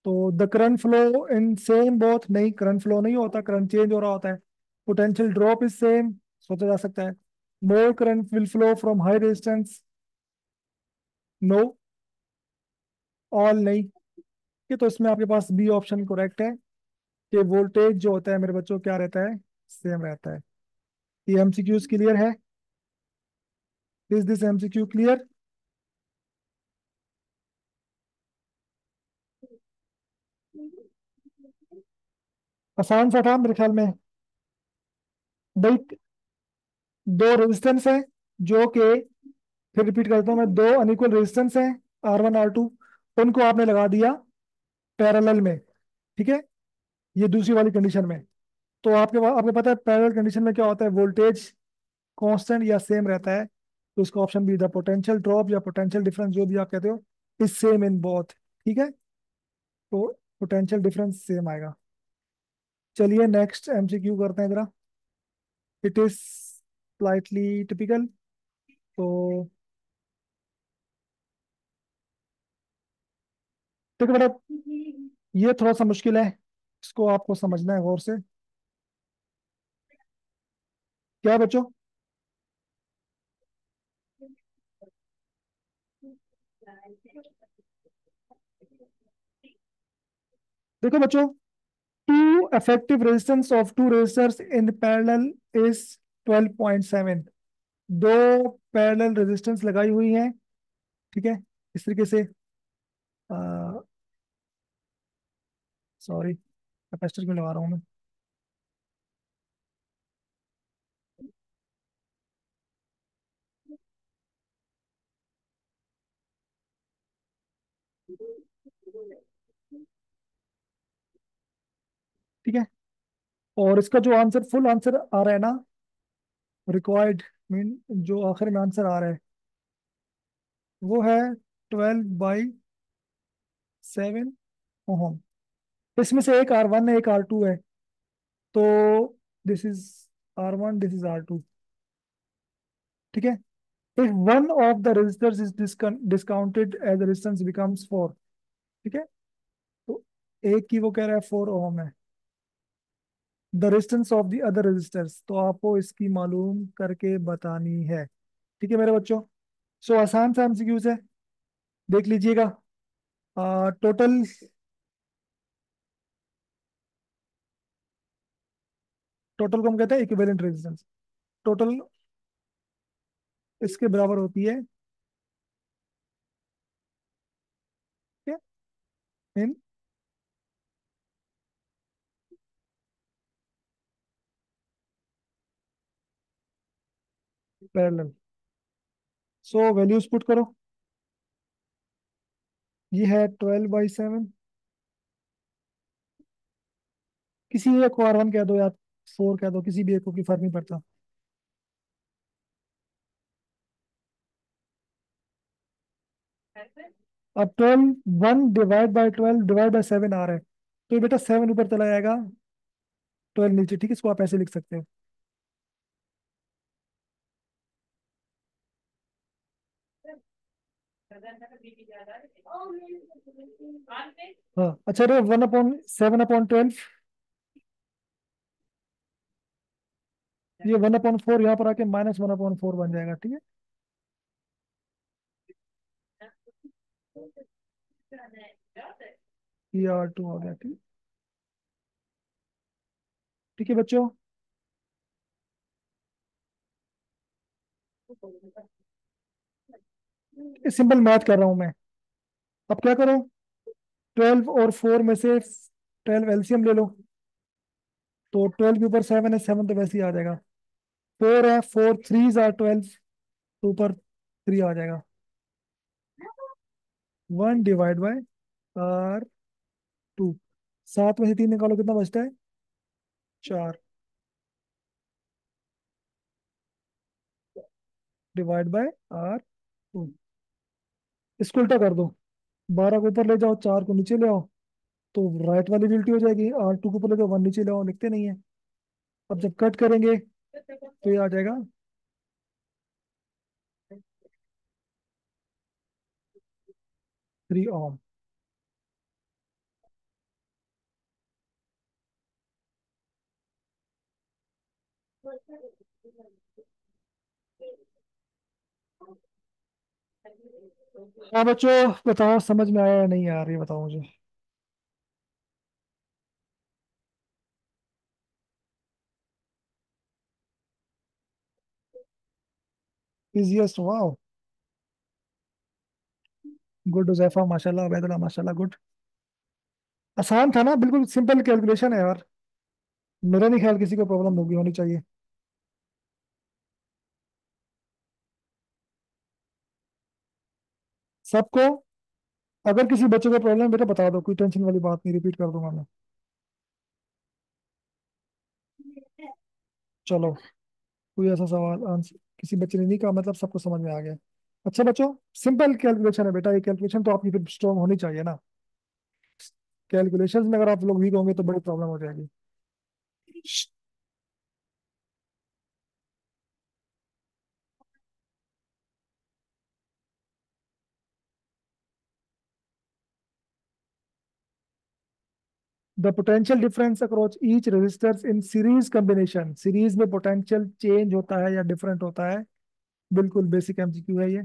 तो the current flow in same both, नहीं, करंट फ्लो नहीं होता, करंट चेंज हो रहा होता है। पोटेंशियल ड्रॉप इज सेम, सोचा जा सकता है। More current will flow from high resistance, no, all नहीं। ये तो इसमें आपके पास बी ऑप्शन करेक्ट है, कि वोल्टेज जो होता है मेरे बच्चों क्या रहता है, सेम रहता है। ये MCQs क्लियर है? Is this MCQ clear? आसान सा था मेरे ख्याल में। भाई दो रेजिस्टेंस है, जो कि, फिर रिपीट करता हूँ मैं, दो अनइक्वल रेजिस्टेंस है, R1 R2, उनको आपने लगा दिया पैरेलल में। ठीक है, ये दूसरी वाली कंडीशन में। तो आपको पता है पैरेलल कंडीशन में क्या होता है, वोल्टेज कांस्टेंट या सेम रहता है। तो इसका option B, the potential drop या पोटेंशियल डिफरेंस, जो भी आप कहते हो, इज सेम इन बोथ। ठीक है, तो पोटेंशियल डिफरेंस सेम आएगा। चलिए नेक्स्ट MCQ करते हैं जरा। It is slightly typical. तो देखो बेटा, ये थोड़ा सा मुश्किल है, इसको आपको समझना है गौर से। क्या बच्चों? देखो बच्चों, to effective resistance of two resistors in parallel is 12.7। दो पैरेलल रेजिस्टेंस लगाई हुई है, ठीक है, इस तरीके से। सॉरी, कैपेसिटर क्यों लगा रहा हूँ मैं? ठीक है, और इसका जो आंसर, फुल आंसर आ रहा है ना, रिक्वायर्ड मीन, जो आखिर में आंसर आ रहा है वो है 12/7 ओहम। इसमें से एक R1 है, एक R2 है। तो this is R1, this is R2। ठीक है, if one of the resistors is discounted as resistance becomes 4। ठीक है, तो एक की वो कह रहा है 4 ओहम है, the resistance of the other resistors, तो आपको इसकी मालूम करके बतानी है। ठीक है मेरे बच्चों, सो आसान सा एमसीक्यूज है, देख लीजिएगा। टोटल, टोटल को हम कहते हैं इक्विवेलेंट रेजिस्टेंस। टोटल इसके बराबर होती है, ठीक है, in parallel. So values put करो। ये है 12/7। किसी एक को R1 कह दो या 4 कह दो, किसी भी एक को, की फर्क नहीं पड़ता। अब 12, 1 डिवाइड बाई 12 डिवाइड बाई 7 आ रहा है, तो ये बेटा 7 ऊपर चला जाएगा, 12 नीचे। ठीक है, इसको आप ऐसे लिख सकते हो। हाँ अच्छा, रे 1/7/12, ये 1/4 यहाँ पर आके -1/4 बन जाएगा। ठीक है, ये R2 हो गया। ठीक, ठीक है बच्चों, सिंपल मैथ कर रहा हूँ मैं। अब क्या करो, 12 और 4 में से 12 एलसीएम ले लो। तो 12 के ऊपर 7 है, 7 तो वैसे ही आ जाएगा। 4 है, 4 3 आर 12, तो ऊपर 3 आ जाएगा। 1 डिवाइड बाय R2, 7 में से 3 निकालो, कितना बचता है? 4, डिवाइड बाय R2। इसको उल्टा कर दो, 12 को ऊपर ले जाओ, 4 को नीचे ले आओ, तो राइट वाली भी उल्टी हो जाएगी। R2 को ऊपर ले जाओ, 1 नीचे ले आओ, लिखते नहीं है। अब जब कट करेंगे तो ये आ जाएगा 3 ओम। हाँ बच्चों, बताओ समझ में आया या नहीं आ रही, बताओ मुझे। इजिएस्ट, वाह, गुड उजैफा, माशाल्लाह, उबैदुल्लाह, माशाल्लाह, गुड। आसान था ना, बिल्कुल सिंपल कैलकुलेशन है यार। मेरा नहीं ख्याल किसी को प्रॉब्लम होगी, होनी चाहिए। सबको, अगर किसी बच्चे को प्रॉब्लम है बेटा बता दो, कोई टेंशन वाली बात नहीं, रिपीट कर दूंगा मैं। चलो, कोई ऐसा सवाल आंसर किसी बच्चे ने नहीं कहा, मतलब सबको समझ में आ गया। अच्छा बच्चों, सिंपल कैलकुलेशन है बेटा, ये कैलकुलेशन तो आपकी फिर स्ट्रॉन्ग होनी चाहिए ना। कैलकुलेशंस में अगर आप लोग वीक होंगे तो बड़ी प्रॉब्लम हो जाएगी। The potential difference across each resistors in series combination, series में पोटेंशियल चेंज होता है या डिफरेंट होता है। बिल्कुल बेसिक एमसीक्यू है ये।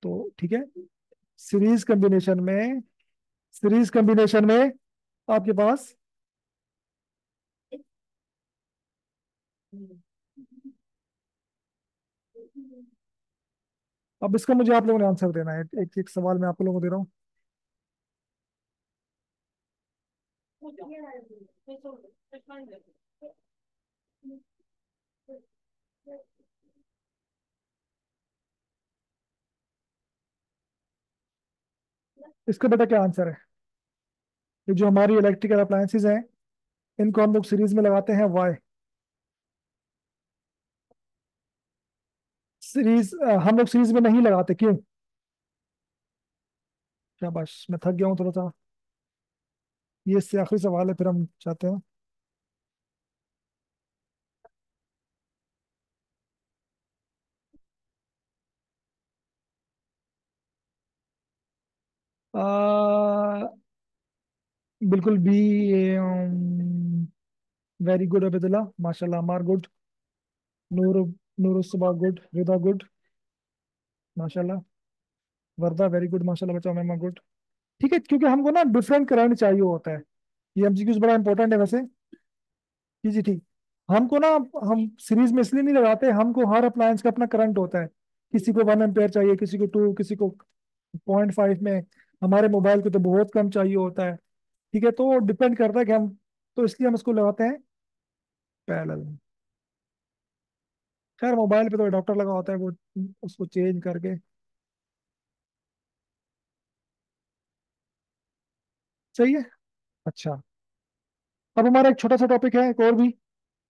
तो ठीक है, सीरीज कॉम्बिनेशन में, सीरीज कॉम्बिनेशन में आपके पास, अब इसका मुझे आप लोगों ने आंसर देना है, एक एक सवाल मैं आप लोगों को दे रहा हूँ। इसका बेटा क्या आंसर है? ये जो हमारी इलेक्ट्रिकल अप्लायंसेज हैं, इनको हम लोग सीरीज में लगाते हैं, वाई। सीरीज, हम लोग सीरीज में नहीं लगाते, क्यों? शाबाश, मैं थक गया हूँ थोड़ा सा। ये इससे आखिरी सवाल है, फिर हम चाहते हैं। बिल्कुल बी। वेरी गुड अबिदुल्ला, माशाल्लाह, मार गुड। नूर, नूर सुबह गुड, रिदा गुड, माशाल्लाह। वर्दा वेरी गुड, माशाल्लाह बच्चा, मैं गुड। ठीक है, क्योंकि हमको ना डिफरेंट करंट चाहिए होता है। ये एमसीक्यूज बड़ा इंपॉर्टेंट है वैसे। जी जी ठीक। हमको ना, हम सीरीज में इसलिए नहीं लगाते, हमको हर अप्लायंस का अपना करंट होता है। किसी को 1 एम्पेयर चाहिए, किसी को 2, किसी को 0.5 में। हमारे मोबाइल को तो बहुत कम चाहिए होता है। ठीक है, तो डिपेंड करता है कि हम, तो इसलिए हम इसको लगाते हैं पैरेलल में। खैर मोबाइल पे तो डॉक्टर लगा होता है, वो उसको चेंज करके। सही है। अच्छा, अब हमारा एक छोटा सा टॉपिक है, एक और भी।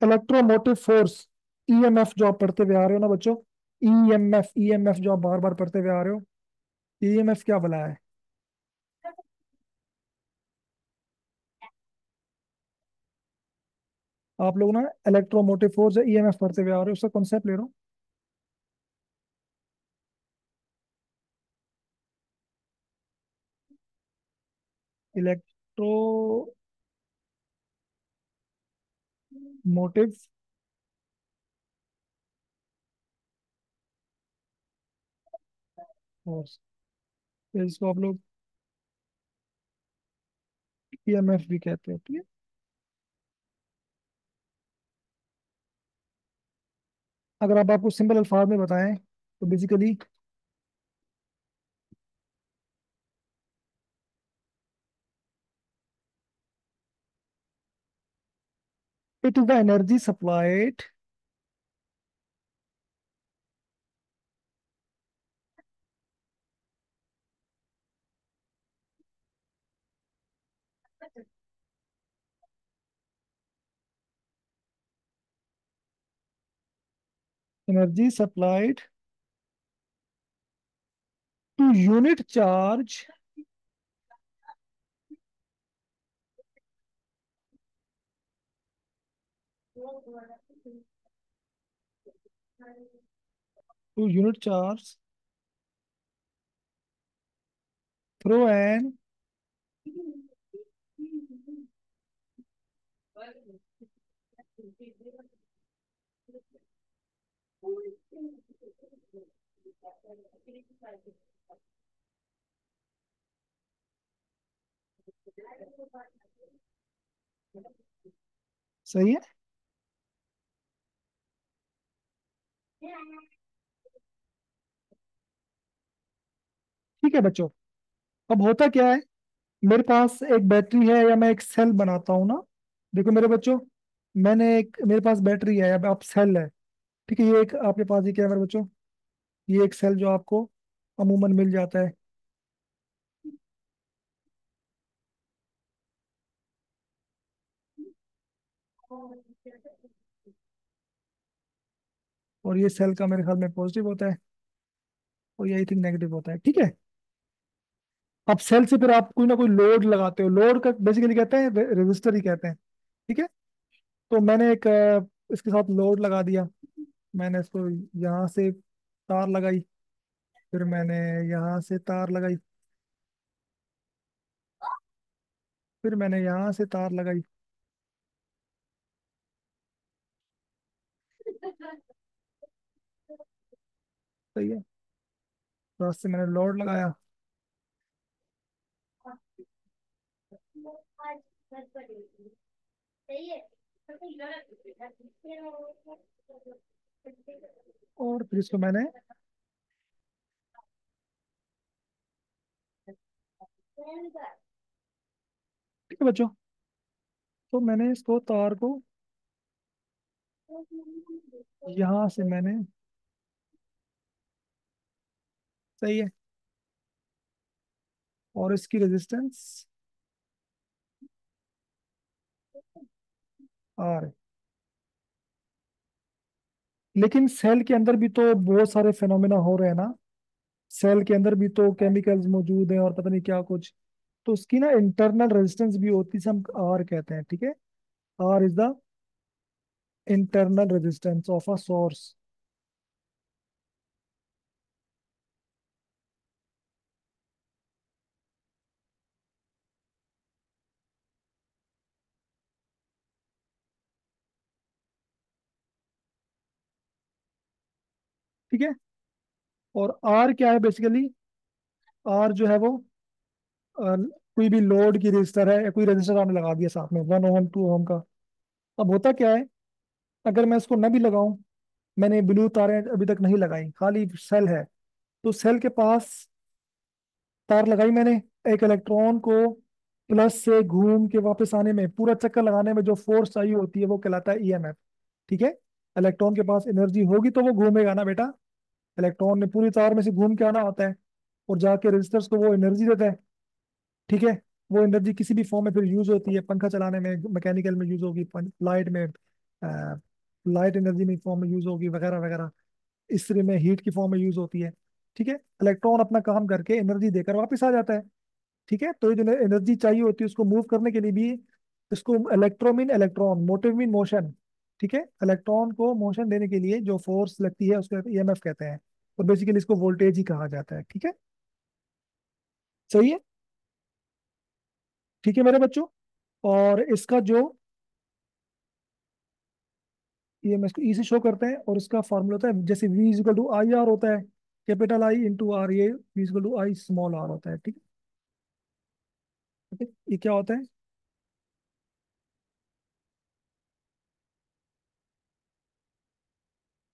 इलेक्ट्रोमोटिव फोर्स, ईएमएफ, जो आप पढ़ते हुए आ रहे हो ना बच्चों। ईएमएफ, ईएमएफ जो आप बार बार पढ़ते हुए आ रहे हो, ईएमएफ क्या भला है? आप लोग ना इलेक्ट्रोमोटिव फोर्स या ईएमएफ पढ़ते हुए आ रहे हो, उसका कॉन्सेप्ट ले रहा हूँ। इलेक्ट्रोमोटिव फोर्स, इसको आप लोग ईएमएफ भी कहते हैं, ठीक है। अगर आप आपको सिंपल अल्फाज में बताएं, तो basically it is the energy supplied, energy supplied to unit charge, to unit charge through an सही है। ठीक है बच्चों, अब होता क्या है, मेरे पास एक बैटरी है या मैं एक सेल बनाता हूँ ना। देखो मेरे बच्चों, मैंने एक, मेरे पास बैटरी है, अब आप सेल है। ठीक है, ये एक आपके पास, ये क्या है मेरे बच्चों? ये एक सेल जो आपको अमूमन मिल जाता है। और ये सेल का मेरे ख्याल में पॉजिटिव होता है, और ये आई थिंक नेगेटिव होता है, ठीक है। अब सेल से फिर आप कोई ना कोई लोड लगाते हो, लोड का बेसिकली कहते हैं रेजिस्टर ही कहते हैं। ठीक है, तो मैंने एक इसके साथ लोड लगा दिया। मैंने इसको यहाँ से तार लगाई, फिर मैंने यहाँ से तार लगाई। फिर मैंने यहाँ से तार लगाई। सही है। रास्ते मैंने लोड लगाया। और फिर इसको मैंने, ठीक है बच्चों, तो मैंने इसको तार को यहाँ से मैंने, सही है, और इसकी रेजिस्टेंस आर। लेकिन सेल के अंदर भी तो बहुत सारे फिनोमेना हो रहे हैं ना। सेल के अंदर भी तो केमिकल्स मौजूद हैं और पता नहीं क्या कुछ। तो उसकी ना इंटरनल रेजिस्टेंस भी होती है, जिसे हम आर कहते हैं, ठीक है। R is the internal resistance of a source. ठीक है। और आर क्या है बेसिकली? आर जो है वो कोई भी लोड की रजिस्टर है, या कोई रजिस्टर आपने लगा दिया साथ में 1 ओम 2 ओम का। अब होता क्या है, अगर मैं इसको न भी लगाऊं, मैंने ब्लू तारें अभी तक नहीं लगाई, खाली सेल है, तो सेल के पास तार लगाई मैंने, एक इलेक्ट्रॉन को प्लस से घूम के वापस आने में, पूरा चक्कर लगाने में जो फोर्स चाहिए होती है वो कहलाता है ईएमएफ। ठीक है। इलेक्ट्रॉन के पास एनर्जी होगी तो वो घूमेगा ना बेटा। इलेक्ट्रॉन ने पूरी तार में से घूम के आना होता है, और जाके रेजिस्टर्स को वो एनर्जी देता है। ठीक है। वो एनर्जी किसी भी फॉर्म में फिर यूज होती है, पंखा चलाने में, मैकेनिकल में यूज होगी, लाइट में, लाइट एनर्जी में फॉर्म में यूज होगी, वगैरह वगैरह। इस्त्री में हीट की फॉर्म में यूज होती है। ठीक है। इलेक्ट्रॉन अपना काम करके एनर्जी देकर वापस आ जाता है। ठीक है। तो ये जो एनर्जी चाहिए होती है उसको मूव करने के लिए भी, इसको electro mean electron, motive mean motion. ठीक है। इलेक्ट्रॉन को मोशन देने के लिए जो फोर्स लगती है उसको ईएमएफ कहते हैं। और बेसिकली इसको वोल्टेज ही कहा जाता है। ठीक है। सही है। ठीक है मेरे बच्चों। और इसका जो ईएमएफ को ई से शो करते हैं, और इसका फॉर्मूला होता है, जैसे V is equal to I R होता है, कैपिटल आई इंटू आर, ये V is equal to I small R होता है। ठीक है। ठीक है? ये क्या होता है?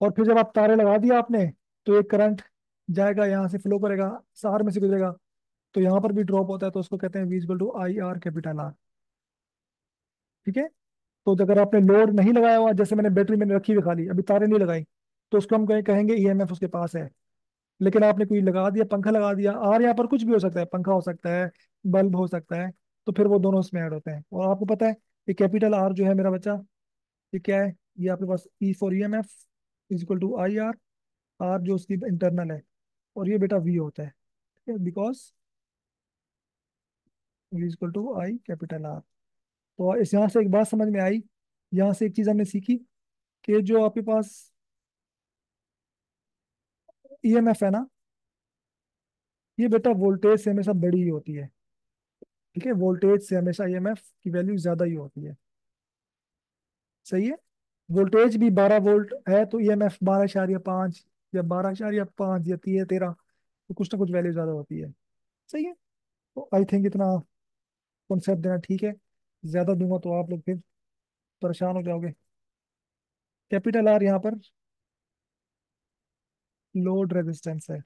और फिर जब आप तारे लगा दिया आपने, तो एक करंट जाएगा, यहाँ से फ्लो करेगा, सार में से गुजरेगा, तो यहाँ पर भी ड्रॉप होता है, तो उसको कहते हैं V equal to I R capital R. ठीक है। तो अगर आपने लोड नहीं लगाया हुआ, जैसे मैंने बैटरी मैंने रखी हुई खाली, अभी तारे नहीं लगाई, तो उसको हम कहेंगे ईएमएफ उसके पास है। लेकिन आपने कोई लगा दिया, पंखा लगा दिया, आर यहाँ पर कुछ भी हो सकता है, पंखा हो सकता है, बल्ब हो सकता है, तो फिर वो दोनों उसमें ऐड होते हैं। और आपको पता है, ये कैपिटल आर जो है मेरा बच्चा, ये क्या है? ये आपके पास E for E M F is equal to I R. R जो उसकी इंटरनल है, और ये बेटा वी होता है, ठीक है, because V is equal to I capital R. तो इस यहाँ से एक बात समझ में आई, यहाँ से एक चीज हमने सीखी, कि जो आपके पास ईएमएफ है ना, ये बेटा वोल्टेज से हमेशा बड़ी ही होती है। ठीक है। वोल्टेज से हमेशा ईएमएफ की वैल्यू ज्यादा ही होती है। सही है। वोल्टेज भी 12 वोल्ट है तो ईएमएफ 12.5 या 12.5 या 13, तो कुछ ना कुछ वैल्यू ज्यादा होती है। सही है। तो आई थिंक इतना कॉन्सेप्ट देना ठीक है। ज्यादा दूंगा तो आप लोग फिर परेशान हो जाओगे। कैपिटल आर यहाँ पर लोड रेजिस्टेंस है।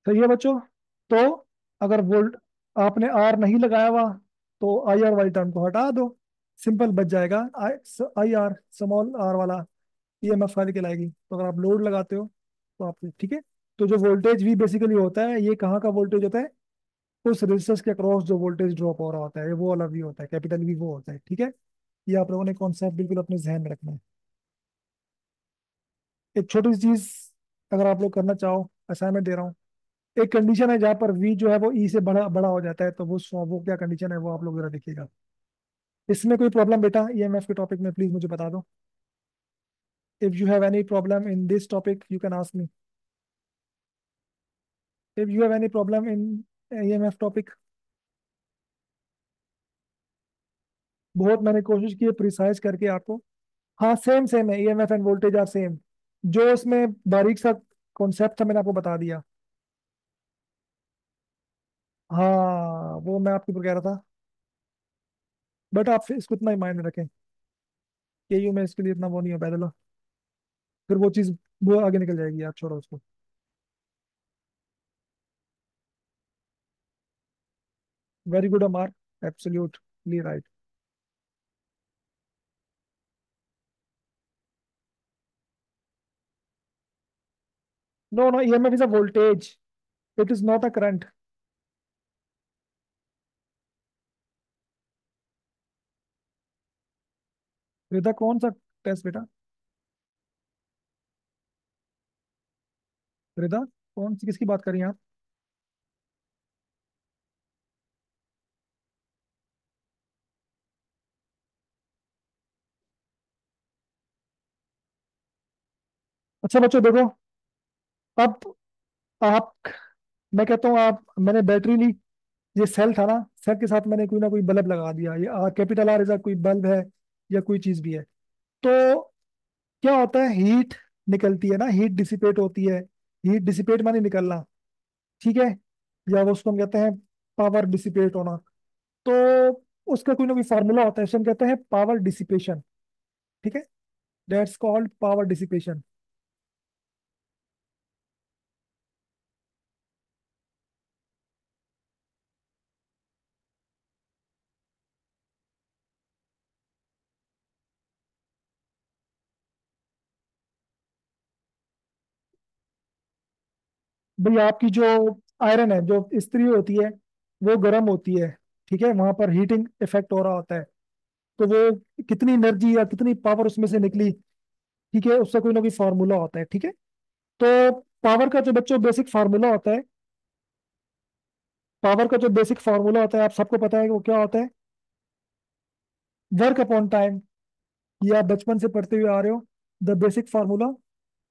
सही है बच्चों। तो अगर वोल्ट आपने आर नहीं लगाया हुआ, तो आई आर वाली टर्म को हटा दो, सिंपल बच जाएगा। आई आर स्मॉल आर वाला ईएमएफ वाली कहलाएगी। तो अगर आप लोड लगाते हो तो आप, ठीक है। तो जो वोल्टेज भी बेसिकली होता है, ये कहाँ का वोल्टेज होता है? उस रेजिस्टेंस के अक्रॉस जो वोल्टेज ड्रॉप हो रहा होता है, वो वाला वी होता है, कैपिटल वी वो होता है। ठीक है। ये आप लोगों ने कॉन्सेप्ट बिल्कुल अपने जहन में रखना है। एक छोटी सी चीज अगर आप लोग करना चाहो, असाइनमेंट दे रहा हूँ। एक कंडीशन है जहाँ पर वी जो है वो ई से बड़ा बड़ा हो जाता है, तो वो क्या कंडीशन है वो आप लोग जरा देखिएगा। इसमें कोई प्रॉब्लम बेटा ईएमएफ के टॉपिक में प्लीज मुझे बता दो। If you have any problem in this topic you can ask me. If you have any problem in EMF topic. बहुत मैंने कोशिश की है प्रिसाइज करके आपको। हाँ सेम सेम है, EMF and voltage are same. जो उसमें बारीक सा कॉन्सेप्ट था मैंने आपको बता दिया। हाँ वो मैं आपके ऊपर कह रहा था। बट आप इसको इतना ही माइंड में रखें, केयू में इसके लिए इतना वो नहीं हो पैदल। फिर वो चीज़ वो आगे निकल जाएगी, आप छोड़ो उसको। Very good Amar, absolutely right. No no, EMF is a voltage, it is not a current. Rida कौन सा टेस्ट बेटा? रिदा कौन सी किसकी बात कर रही हैं आप? अच्छा बच्चों देखो, अब आप, मैं कहता हूँ आप, मैंने बैटरी ली, ये सेल था ना, सेल के साथ मैंने कोई ना कोई बल्ब लगा दिया, ये कैपिटल आर इज कोई बल्ब है या कोई चीज भी है। तो क्या होता है, हीट निकलती है ना, हीट डिसिपेट होती है। हीट डिसिपेट माने निकलना, ठीक है, या वो उसको हम कहते हैं पावर डिसिपेट होना। तो उसका कोई ना कोई फार्मूला होता है, इसे हम कहते हैं पावर डिसिपेशन। ठीक है, दैट्स कॉल्ड पावर डिसिपेशन। भाई आपकी जो आयरन है, जो इस्त्री होती है, वो गर्म होती है, ठीक है, वहां पर हीटिंग इफेक्ट हो रहा होता है। तो वो कितनी एनर्जी या कितनी पावर उसमें से निकली, ठीक है, उसका कोई ना कोई फार्मूला होता है, ठीक है। तो पावर का जो बच्चों बेसिक फार्मूला होता है, पावर का जो बेसिक फार्मूला होता है आप सबको पता है कि वो क्या होता है, वर्क अपॉन टाइम। ये आप बचपन से पढ़ते हुए आ रहे हो। The basic formula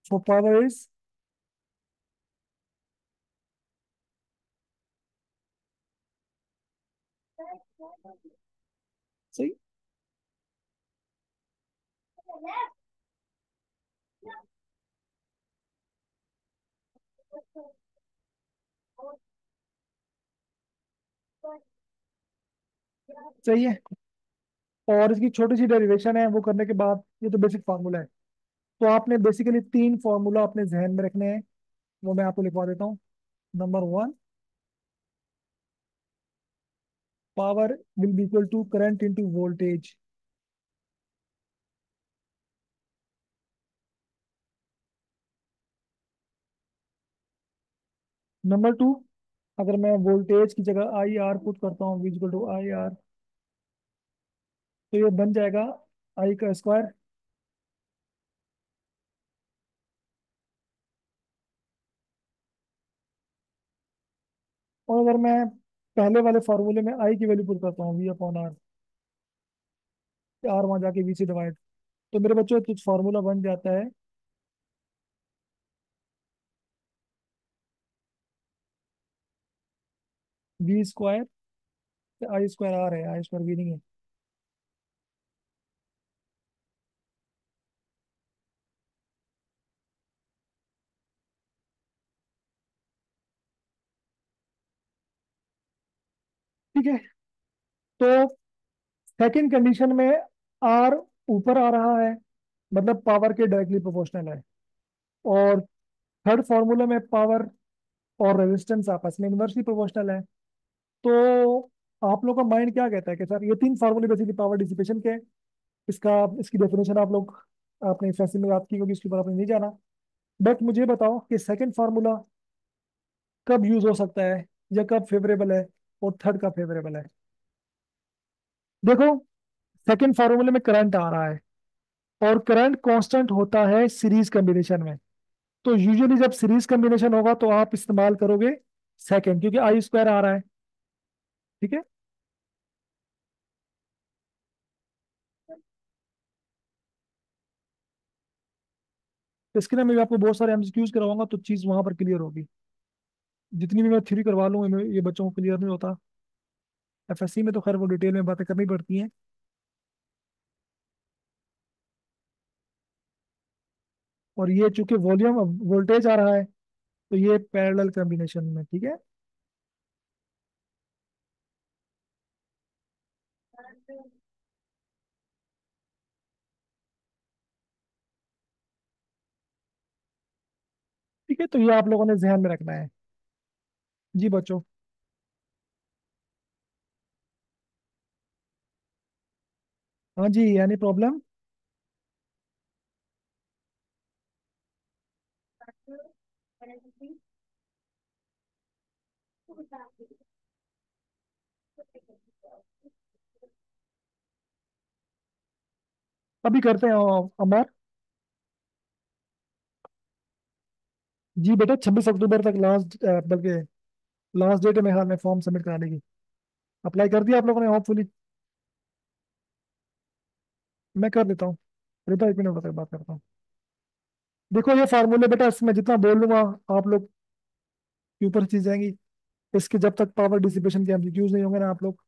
for power is, सही, सही है। और इसकी छोटी सी डेरिवेशन है, वो करने के बाद ये तो बेसिक फार्मूला है। तो आपने बेसिकली तीन फार्मूला अपने जहन में रखने हैं, वो मैं आपको लिखवा देता हूँ। Number one, power will be equal to current into voltage. Number two, अगर मैं वोल्टेज की जगह आई आर पुट करता हूँ, इक्वल टू आई आर, तो ये बन जाएगा आई का स्क्वायर। और अगर मैं पहले वाले फार्मूले में आई की वैल्यू पुट करता हूँ, वी अपॉन आर, आर वहां जाके वी से डिवाइड, तो मेरे बच्चों कुछ फार्मूला बन जाता है, V square, I square R है, आई स्क्वायर वी नहीं है। ठीक है, तो सेकंड कंडीशन में आर ऊपर आ रहा है, मतलब पावर के डायरेक्टली प्रोपोर्शनल है। और थर्ड फॉर्मूला में पावर और रेजिस्टेंस आपस में इनवर्सली प्रोपोर्शनल है। तो आप लोग का माइंड क्या कहता है कि सर ये तीन फार्मूले बेसिकली पावर डिसिपेशन के हैं। इसका, इसकी डेफिनेशन आप लोग अपने फैसले में याद की होगी, इसके ऊपर आपने नहीं जाना। बट मुझे बताओ कि सेकंड फार्मूला कब यूज हो सकता है, या कब फेवरेबल है, और थर्ड कब फेवरेबल है। देखो, सेकंड फार्मूले में करंट आ रहा है, और करंट कांस्टेंट होता है सीरीज कॉम्बिनेशन में। तो यूजुअली जब सीरीज कॉम्बिनेशन होगा तो आप इस्तेमाल करोगे सेकंड, क्योंकि आई स्क्वायर आ रहा है, ठीक है। तो इसके लिए मैं भी आपको बहुत सारे एमसीक्यूज करवाऊंगा तो चीज़ वहां पर क्लियर होगी। जितनी भी मैं थ्योरी करवा लूँ ये बच्चों को क्लियर नहीं होता। एफएससी में तो खैर वो डिटेल में बातें करनी पड़ती हैं। और ये चूंकि वॉल्यूम वोल्टेज आ रहा है तो ये पैरेलल कॉम्बिनेशन में, ठीक है। ठीक है, तो ये आप लोगों ने ध्यान में रखना है। जी बच्चों। हाँ जी, एनी प्रॉब्लम? अभी करते हैं अमर। जी बेटा, 26 अक्टूबर तक लास्ट, बल्कि लास्ट डेट है मेरे ख्याल में फॉर्म सबमिट कराने की। अप्लाई कर दिया आप लोगों ने होपफुली? मैं कर देता हूँ। रिता, 1 मिनट तक बात करता हूँ। देखो ये फार्मूले बेटा, इसमें जितना बोल लूंगा आप लोग के ऊपर चीज जाएंगी। इसके जब तक पावर डिसिपेशन के एमसीक्यूज नहीं होंगे ना आप लोग,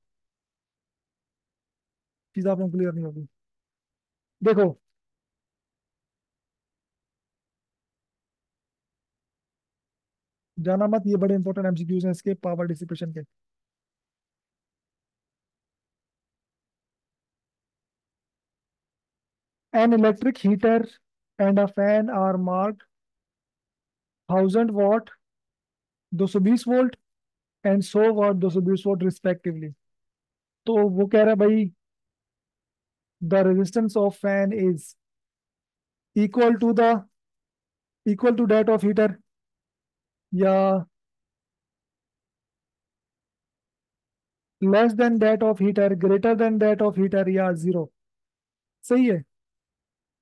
चीज आप लोग क्लियर नहीं होगी। देखो, जाना मत, ये बड़े इंपॉर्टेंट एमसीक्यूज हैं इसके पावर डिसिपेशन के। An electric heater and a fan are marked 1000 watt, 220 volt and 100 watt, 220 volt respectively. तो वो कह रहा है भाई, the resistance of fan is equal to the equal to that of heater, या less than that of heater, greater than that of heater, या जीरो। सही है।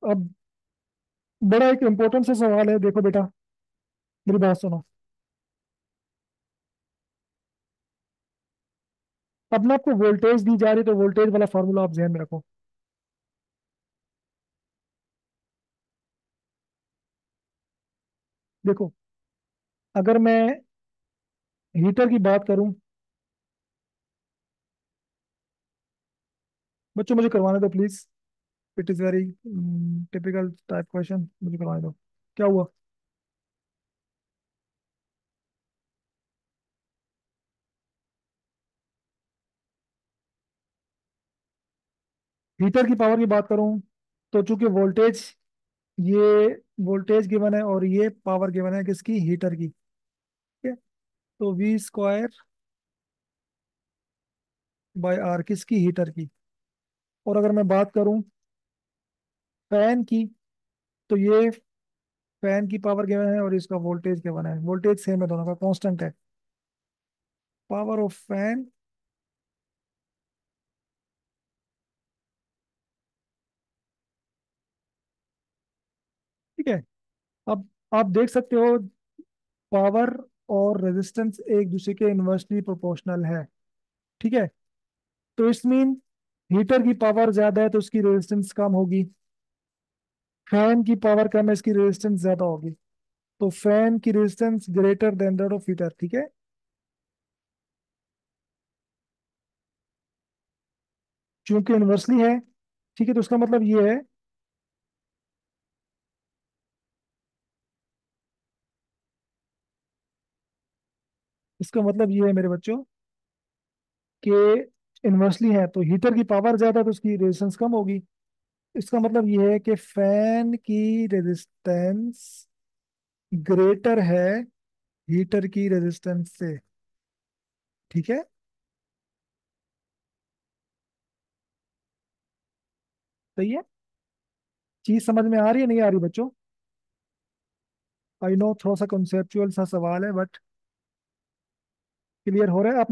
अब बड़ा एक इंपॉर्टेंट सा सवाल है, देखो बेटा, मेरी बात सुनो। अब ना आपको वोल्टेज दी जा रही है तो वोल्टेज वाला फार्मूला आप ध्यान में रखो। देखो, अगर मैं हीटर की बात करूं, बच्चों मुझे करवाने दो please. It is very typical type question, मुझे करवाने दो। क्या हुआ? हीटर की पावर की बात करूं तो चूंकि वोल्टेज, ये वोल्टेज गिवन है और ये पावर गिवन है किसकी, हीटर की, ठीक है। तो V² बाय आर किसकी, हीटर की। और अगर मैं बात करूं फैन की, तो ये फैन की पावर गिवन है और इसका वोल्टेज गिवन है। वोल्टेज सेम है, दोनों का कांस्टेंट है। पावर ऑफ फैन, ठीक है। अब आप देख सकते हो पावर और रेजिस्टेंस एक दूसरे के इन्वर्सली प्रोपोर्शनल है, ठीक है। तो इस मीन हीटर की पावर ज्यादा है तो उसकी रेजिस्टेंस कम होगी, फैन की पावर कम है इसकी रेजिस्टेंस ज्यादा होगी। तो फैन की resistance greater than that of heater, ठीक है। क्योंकि इन्वर्सली है, ठीक है, तो उसका मतलब ये है, इसका मतलब ये है मेरे बच्चों कि इन्वर्सली है तो हीटर की पावर ज्यादा है तो उसकी रेजिस्टेंस कम होगी। इसका मतलब ये है कि फैन की रेजिस्टेंस ग्रेटर है हीटर की रेजिस्टेंस से, ठीक है। सही है। चीज समझ में आ रही है नहीं आ रही बच्चों? आई नो थोड़ा सा कॉन्सेप्चुअल सा सवाल है बट क्लियर हो रहा है। आप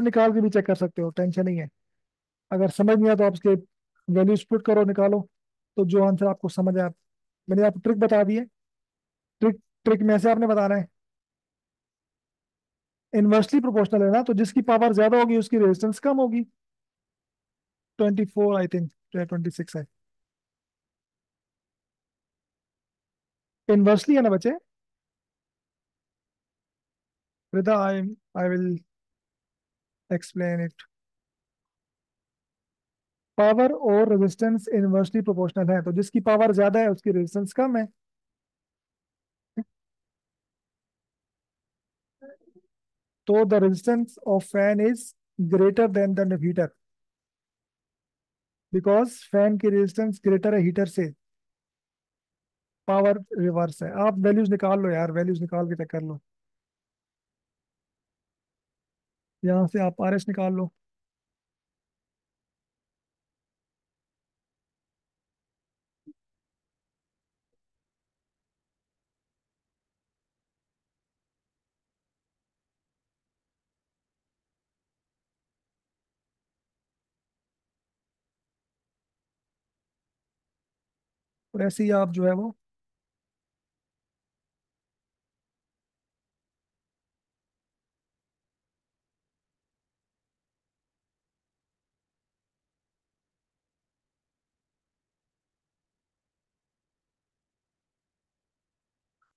निकाल के भी चेक कर सकते हो, टेंशन नहीं है। अगर समझ नहीं आया तो आप उसके वैल्यूज पुट करो, निकालो, तो जो आंसर आपको समझ आए मैंने आपको ट्रिक बता दी है। ट्रिक ट्रिक में से आपने बताना है, इन्वर्सली प्रोपोर्शनल है ना, तो जिसकी पावर ज्यादा होगी उसकी रेजिस्टेंस कम होगी। 24 आई थिंक, 26 है। इनवर्सली है ना बच्चे? Rida, I will explain it. Power और रेजिस्टेंस इनवर्सली प्रोपोर्शनल है, तो जिसकी पावर ज्यादा है उसकी रेजिस्टेंस कम है। तो the resistance of fan is greater than the heater, because fan की रेजिस्टेंस ग्रेटर है हीटर से। पावर रिवर्स है। आप वैल्यूज निकाल लो यार, वैल्यूज निकाल के चेक कर लो। यहाँ से आप आर एस निकाल लो। और ऐसे ही आप जो है वो,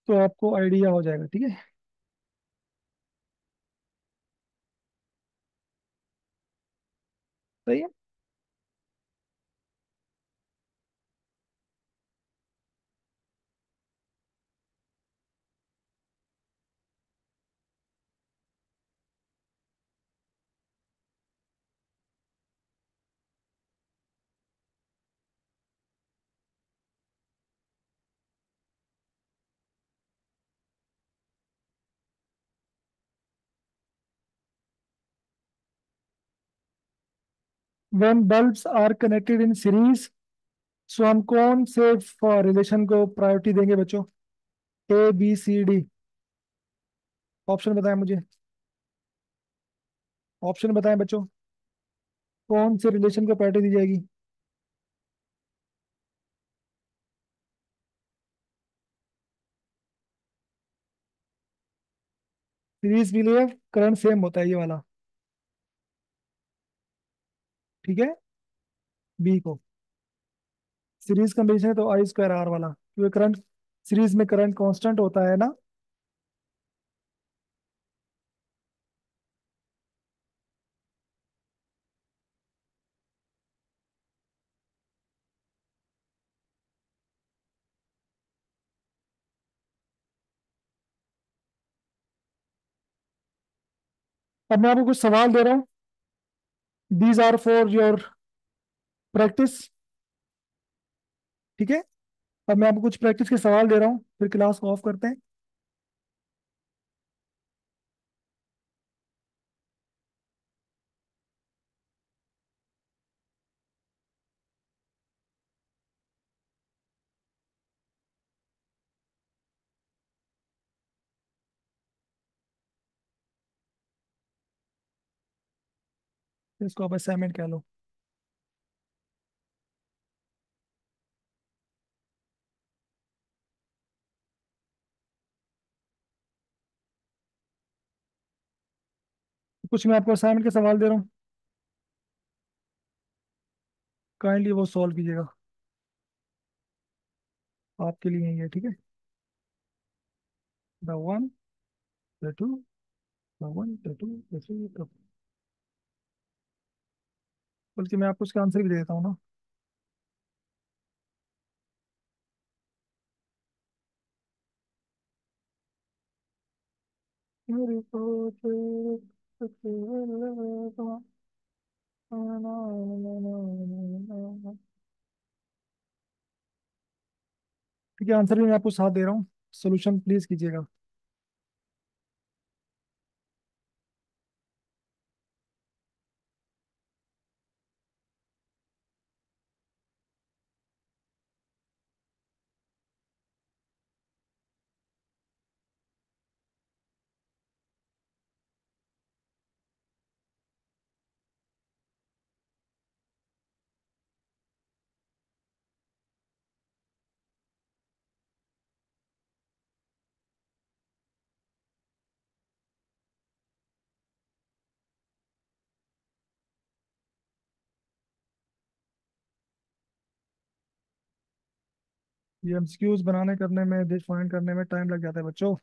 तो आपको आइडिया हो जाएगा, ठीक है। सही है। When bulbs are connected in series, so हम कौन से रिलेशन को प्रायोरिटी देंगे बच्चों? A B C D. Option बताएं मुझे। ऑप्शन बताएं बच्चों। कौन से रिलेशन को प्रायोरिटी दी जाएगी? सीरीज के लिए करंट सेम होता है ये वाला, ठीक है। बी को सीरीज कंडीशन है तो आई स्क्वायर आर वाला, क्योंकि करंट सीरीज में करंट कांस्टेंट होता है ना। अब मैं आपको कुछ सवाल दे रहा हूँ। These are for your practice, ठीक है। अब मैं आपको कुछ प्रैक्टिस के सवाल दे रहा हूँ, फिर क्लास को ऑफ करते हैं। फिर इसको आप असाइनमेंट कह लो। कुछ मैं आपको असाइनमेंट के सवाल दे रहा हूँ, काइंडली वो सॉल्व कीजिएगा। आपके लिए ही है, ठीक है। The one, the two, the one, the two, the three, the, बल्कि मैं आपको उसका आंसर भी दे देता हूँ ना। मेरी सोच, ठीक है, आंसर भी मैं आपको साथ दे रहा हूँ। सोल्यूशन प्लीज कीजिएगा। ये एमसीक्यूज बनाने करने में, डिफाइन करने में टाइम लग जाता है बच्चों।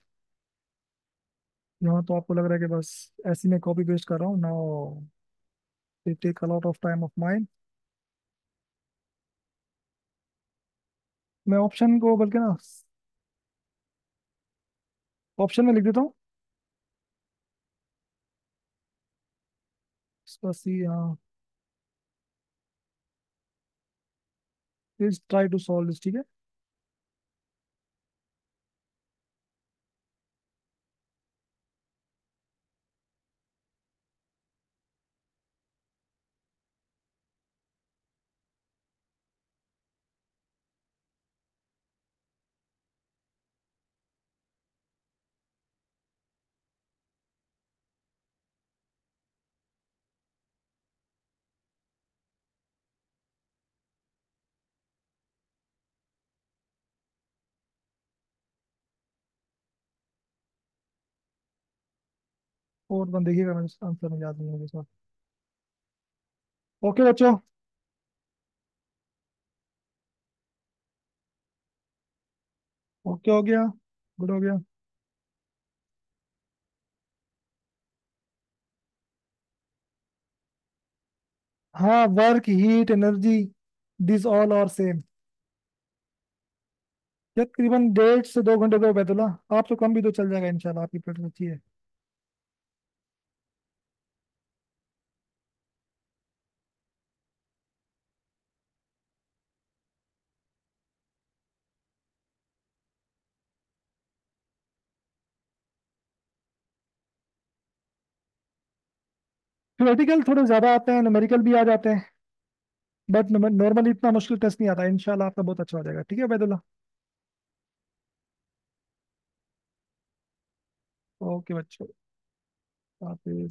यहाँ तो आपको लग रहा है कि बस ऐसे में कॉपी पेस्ट कर रहा हूँ। Now it take a lot of time of mind. मैं ऑप्शन को बल्कि ना ऑप्शन में लिख देता हूँ। इसका सी, हाँ। Please try to solve this, ठीक है। और बंद देखिएगा, मैं आंसर में याद नहीं है मुझे। ओके बच्चों। ओके हो गया। गुड हो गया। हाँ, work, heat, energy, this all और सेम। या तकरीबन 1.5 से 2 घंटे दो बैतुल्ला। आप तो कम भी तो चल जाएगा इंशाल्लाह, आपकी पेट अच्छी है। थ्योरेटिकल थोड़े ज्यादा आते हैं, न्यूमेरिकल भी आ जाते हैं। बट नॉर्मली इतना मुश्किल टेस्ट नहीं आता। इंशाल्लाह आपका बहुत अच्छा हो जाएगा, ठीक है बैतुल्ला। ओके बच्चों, हाफिज।